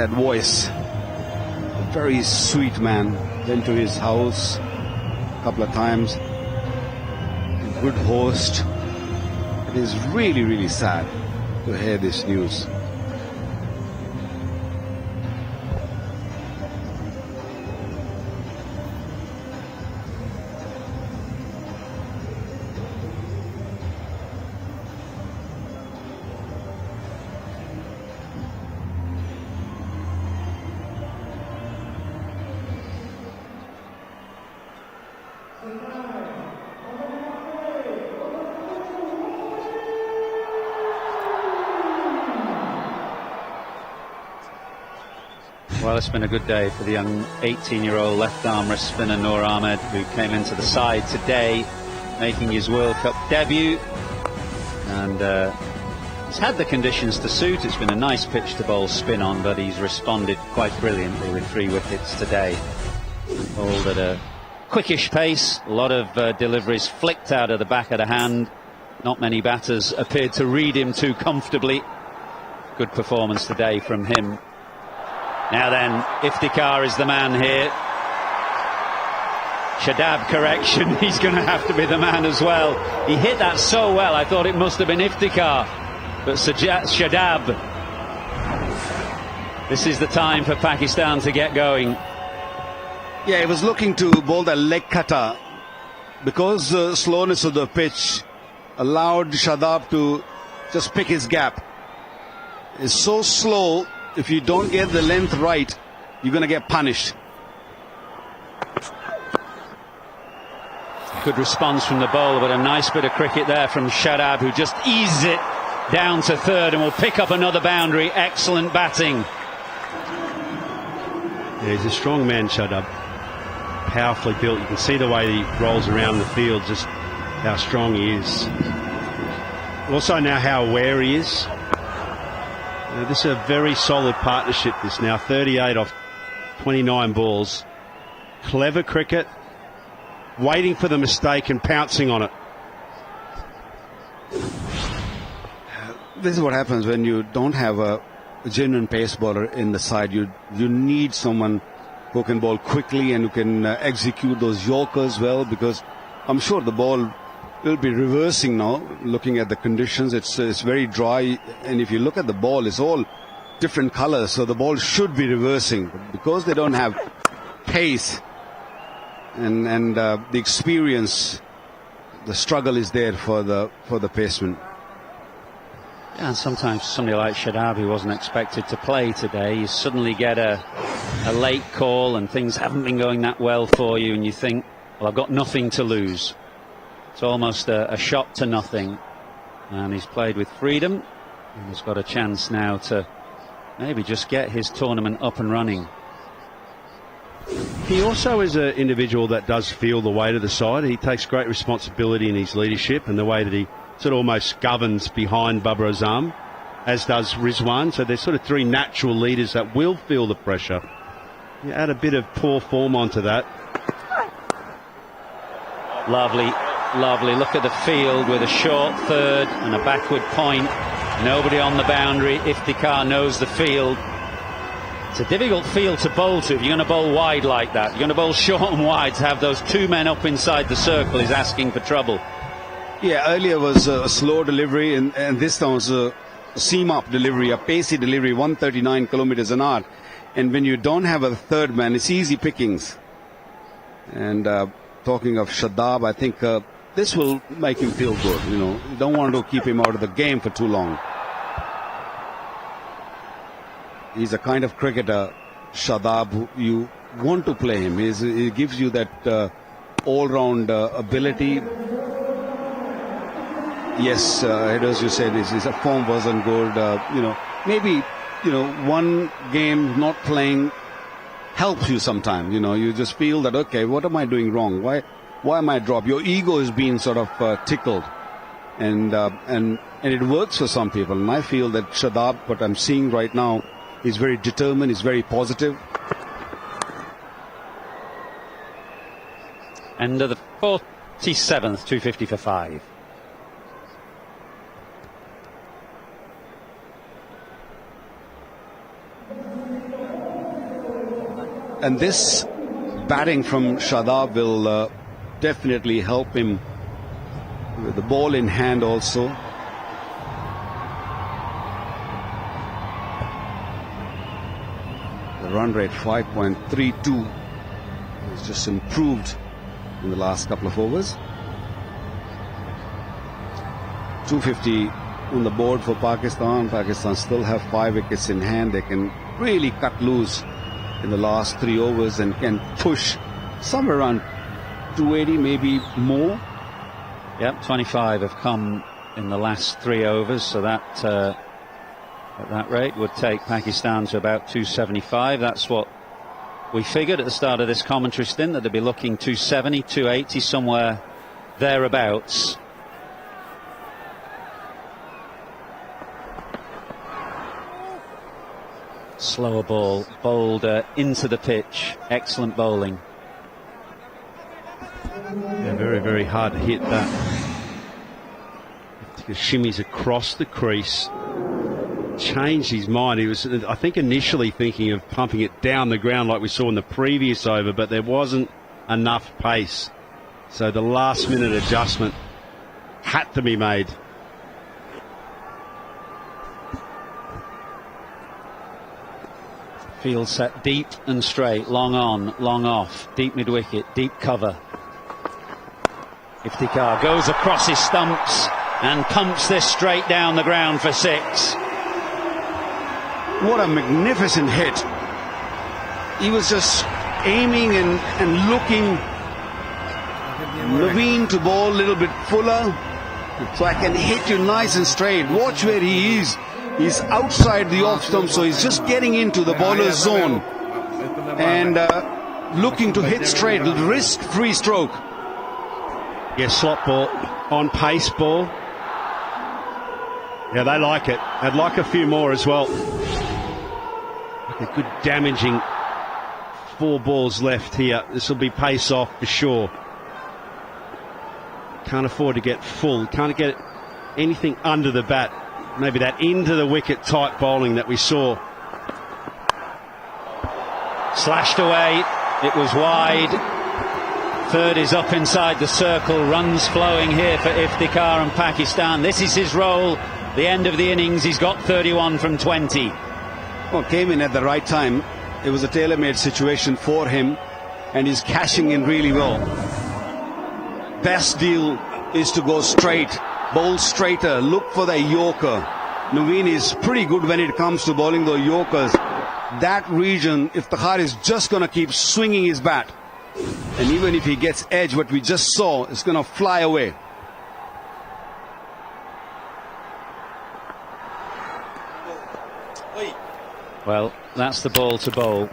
voice. A very sweet man. Went to his house a couple of times. A good host. It is really, really sad to hear this news. Well, it's been a good day for the young 18-year-old left-arm wrist spinner Noor Ahmed, who came into the side today, making his World Cup debut. And he's had the conditions to suit. It's been a nice pitch to bowl spin on, but he's responded quite brilliantly with 3 wickets today. Bowled at a quickish pace, a lot of deliveries flicked out of the back of the hand. Not many batters appeared to read him too comfortably. Good performance today from him. Now then, Iftikhar is the man here. Shadab correction, he's going to have to be the man as well. He hit that so well, I thought it must have been Iftikhar. But Shadab. This is the time for Pakistan to get going. Yeah, he was looking to bowl that leg cutter, because the slowness of the pitch allowed Shadab to just pick his gap. It's so slow. If you don't get the length right, you're going to get punished. Good response from the bowler, but a nice bit of cricket there from Shadab, who just eases it down to third and will pick up another boundary. Excellent batting. Yeah, he's a strong man, Shadab. Powerfully built. You can see the way he rolls around the field, just how strong he is. Also now how aware he is. This is a very solid partnership, this now. 38 off 29 balls. Clever cricket. Waiting for the mistake and pouncing on it. This is what happens when you don't have a genuine pace bowler in the side. You need someone who can bowl quickly and who can execute those yorkers well, because I'm sure the ball will be reversing now. Looking at the conditions, it's very dry, and if you look at the ball, it's all different colors, so the ball should be reversing. But because they don't have pace and the experience, the struggle is there for the paceman. Yeah, and sometimes somebody like Shadab, who wasn't expected to play today, you suddenly get a late call and things haven't been going that well for you, and you think, well, I've got nothing to lose. It's almost a shot to nothing, and he's played with freedom, and he's got a chance now to maybe just get his tournament up and running. He also is an individual that does feel the weight of the side. He takes great responsibility in his leadership and the way that he sort of almost governs behind Babar Azam, as does Rizwan. So there's sort of 3 natural leaders that will feel the pressure. You add a bit of poor form onto that. Lovely, lovely. Look at the field with a short third and a backward point. Nobody on the boundary. Iftikhar knows the field. It's a difficult field to bowl to if you're going to bowl wide like that. You're going to bowl short and wide. To have those two men up inside the circle is asking for trouble. Yeah, earlier was a slow delivery, and this time was a seam-up delivery, a pacey delivery, 139 kilometers an hour. And when you don't have a third man, it's easy pickings. And talking of Shadab, I think this will make him feel good. You know, you don't want to keep him out of the game for too long. He's a kind of cricketer, Shadab, who you want to play him. He gives you that all-round ability. Yes, as you said, his form wasn't good. You know, maybe, you know, one game not playing helps you sometimes. You know, you just feel that, okay, what am I doing wrong? Why am I dropped? Your ego is being sort of tickled, and it works for some people. And I feel that Shadab, what I'm seeing right now, is very determined. He's very positive. End of the 47th, 250 for 5. And this batting from Shadab will definitely help him with the ball in hand also. The run rate 5.32 has just improved in the last couple of overs. 250 on the board for Pakistan. Pakistan still have 5 wickets in hand. They can really cut loose in the last 3 overs and can push somewhere around 280, maybe more. Yep, 25 have come in the last 3 overs, so that at that rate would take Pakistan to about 275. That's what we figured at the start of this commentary stint, that they'd be looking 270, 280, somewhere thereabouts. Slower ball, bowled into the pitch. Excellent bowling. Yeah, very, very hard to hit that. Shimmies across the crease. Changed his mind. He was, I think, initially thinking of pumping it down the ground like we saw in the previous over, but there wasn't enough pace. So the last minute adjustment had to be made. Field set deep and straight, long on, long off, deep mid-wicket, deep cover. Iftikhar goes across his stumps and pumps this straight down the ground for 6. What a magnificent hit. He was just aiming and looking. Naveen to bowl a little bit fuller, so I can hit you nice and straight. Watch where he is. He's outside the off stump, so he's just getting into the bowler's zone and looking to hit straight, risk-free stroke. Yeah, slot ball, on pace ball. Yeah, they like it. I'd like a few more as well. Like a good damaging 4 balls left here. This will be pace off for sure. Can't afford to get full. Can't get anything under the bat. Maybe that into the wicket type bowling that we saw. Slashed away. It was wide. Third is up inside the circle. Runs flowing here for Iftikhar and Pakistan. This is his role. The end of the innings. He's got 31 from 20. Well, came in at the right time. It was a tailor-made situation for him, and he's cashing in really well. Best deal is to go straight. Bowl straighter, look for the Yorker. Naveen is pretty good when it comes to bowling the Yorkers. That region, Iftikhar is just going to keep swinging his bat. And even if he gets edge, what we just saw, it's going to fly away. Well, that's the ball to bowl.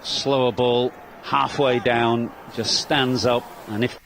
Slower ball, halfway down, just stands up, and if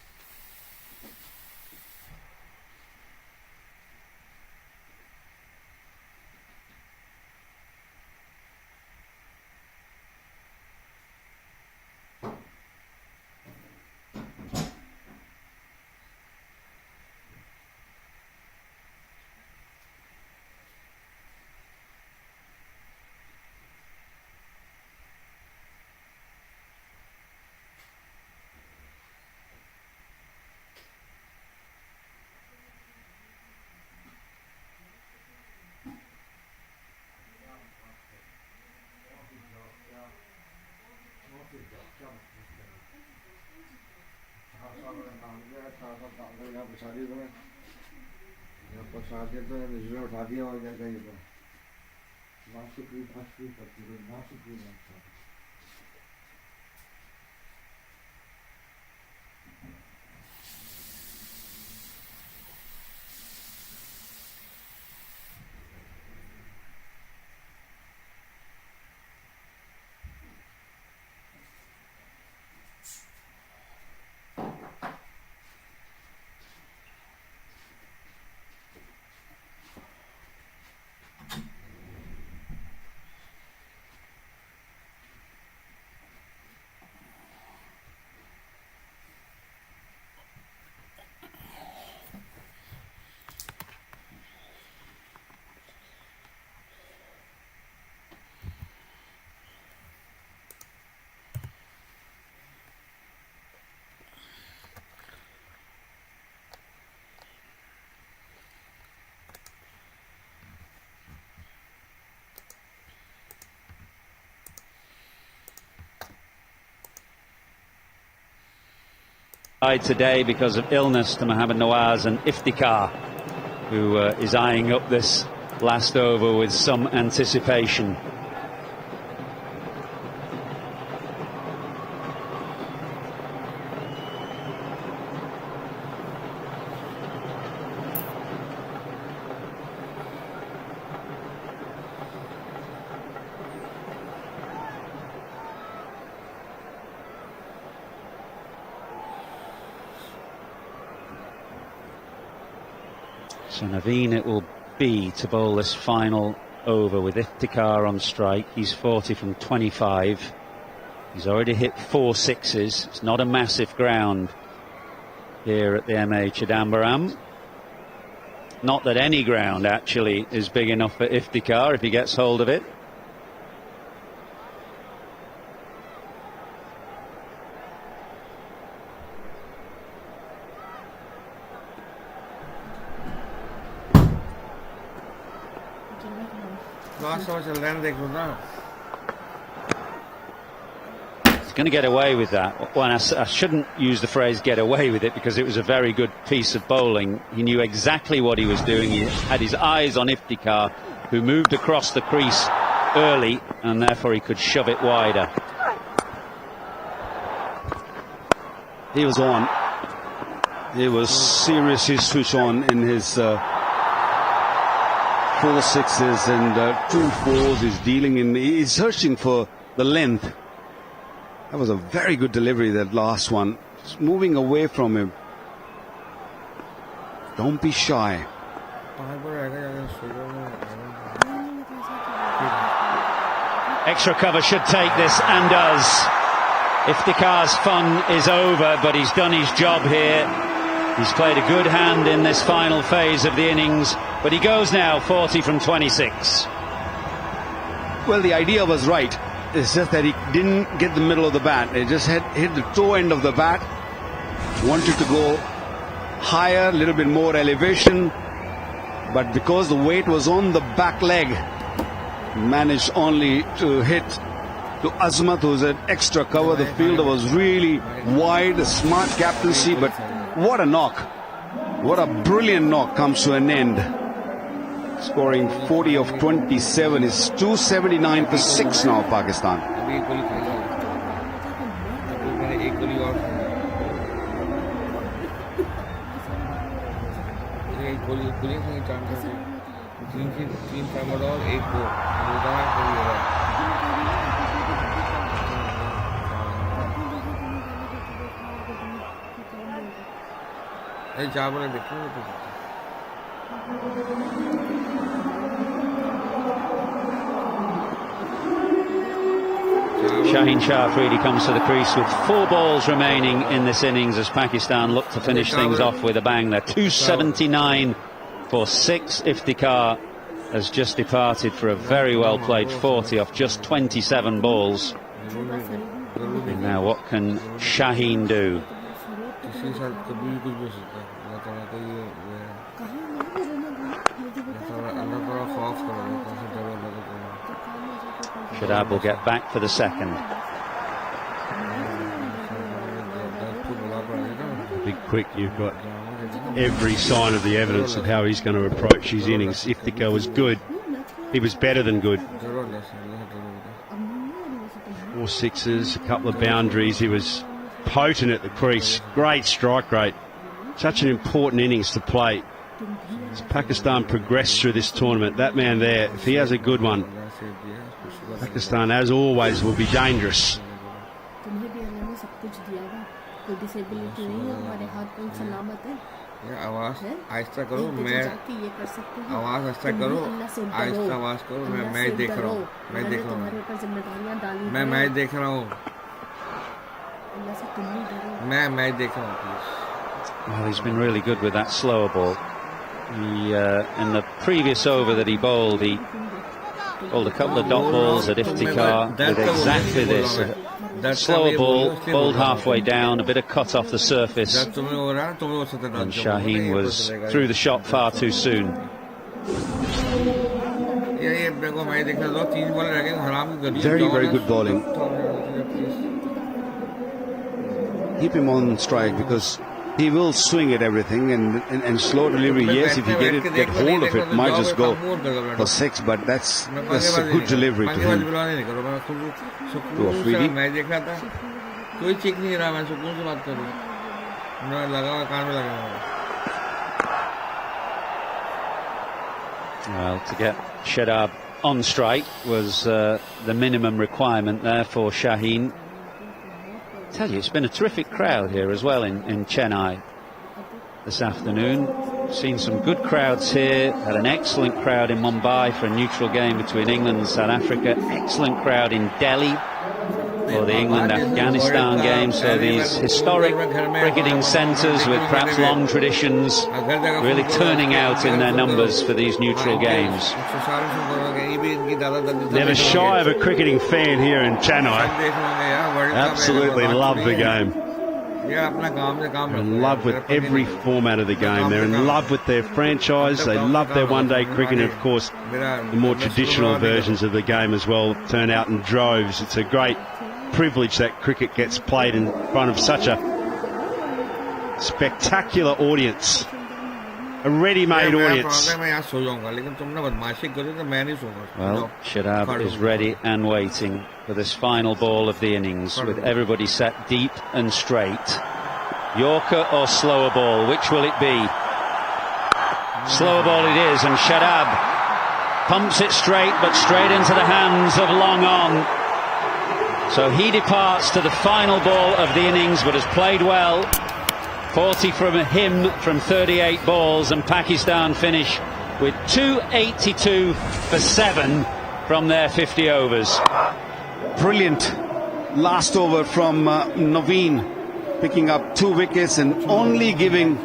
Today because of illness to Mohamed Nawaz and Iftikhar, who is eyeing up this last over with some anticipation. So Naveen it will be to bowl this final over with Iftikhar on strike. He's 40 from 25. He's already hit 4 sixes. It's not a massive ground here at the MA Chidambaram. Not that any ground actually is big enough for Iftikhar if he gets hold of it. He's going to get away with that. Well, I shouldn't use the phrase get away with it, because it was a very good piece of bowling. He knew exactly what he was doing. He had his eyes on Iftikhar, who moved across the crease early, and therefore he could shove it wider. He was on. He was seriously switch on in his 4 sixes and 2 4s. He's dealing in. He's searching for the length. That was a very good delivery, that last one. Just moving away from him. Don't be shy. Extra cover should take this, and does. Iftikhar's fun is over, but he's done his job here. He's played a good hand in this final phase of the innings, but he goes now 40 from 26. Well, the idea was right. It's just that he didn't get the middle of the bat. He just hit the toe end of the bat. Wanted to go higher, a little bit more elevation, but because the weight was on the back leg, managed only to hit to Azmat, who's an extra cover. The fielder was really wide, a smart captaincy, but what a knock. What a brilliant knock comes to an end. Scoring 40 of 27 is 279 for 6 now, Pakistan. Shaheen Shah Afridi comes to the crease with 4 balls remaining in this innings as Pakistan look to finish things off with a bang. They're 279 for 6. Iftikhar has just departed for a very well played 40 off just 27 balls. And now what can Shaheen do? Shadab will get back for the second. quick. You've got every sign of the evidence of how he's going to approach his innings. Iftikhar was good. He was better than good. 4 sixes, a couple of boundaries. He was potent at the crease. Great strike rate. Such an important innings to play. As Pakistan progressed through this tournament, that man there, if he has a good one, Pakistan, as always, will be dangerous. आवाज आहिस्ता करो मैं आवाज आहिस्ता करो आहिस्ता आवाज करो मैं मैच देख रहा हूँ मैं मैच देख रहा हूँ मैं मैच देख रहा हूँ please. Well, he's been really good with that slower ball. He, in the previous over that he bowled a couple of dot balls at Iftikhar with exactly this. Slower ball, bowled halfway down, a bit of cut off the surface. And Shaheen was through the shot far too soon. Very, very good bowling. Keep him on strike because he will swing at everything and slow delivery. Yes, if you get hold of it, might just go for 6, but that's a good delivery to him. To Afridi. Well, to get Shadab on strike was the minimum requirement there for Shaheen. I tell you, it's been a terrific crowd here as well in Chennai this afternoon. Seen some good crowds here. Had an excellent crowd in Mumbai for a neutral game between England and South Africa. Excellent crowd in Delhi for the England-Afghanistan game. So these historic cricketing centres with perhaps long traditions really turning out in their numbers for these neutral games. Never shy of a cricketing fan here in Chennai. Absolutely love the game. They're in love with every format of the game. They're in love with their franchise. They love their one-day cricket. And of course, the more traditional versions of the game as well turn out in droves. It's a great privilege that cricket gets played in front of such a spectacular audience. A ready-made audience. Well, Shadab is ready and waiting for this final ball of the innings, with everybody set deep and straight. Yorker or slower ball, which will it be? Slower ball it is, and Shadab pumps it straight, but straight into the hands of Long On. So he departs to the final ball of the innings, but has played well. 40 from him from 38 balls, and Pakistan finish with 282 for 7 from their 50 overs. Brilliant last over from Naveen, picking up 2 wickets and only giving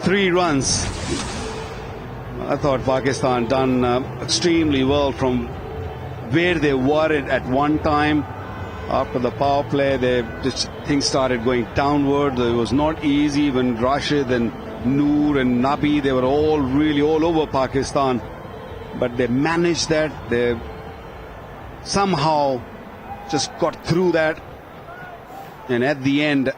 3 runs. I thought Pakistan done extremely well from where they were at one time. After the power play, things started going downward. It was not easy when Rashid and Noor and Nabi, they were all really all over Pakistan. But they managed that. They somehow just got through that. And at the end,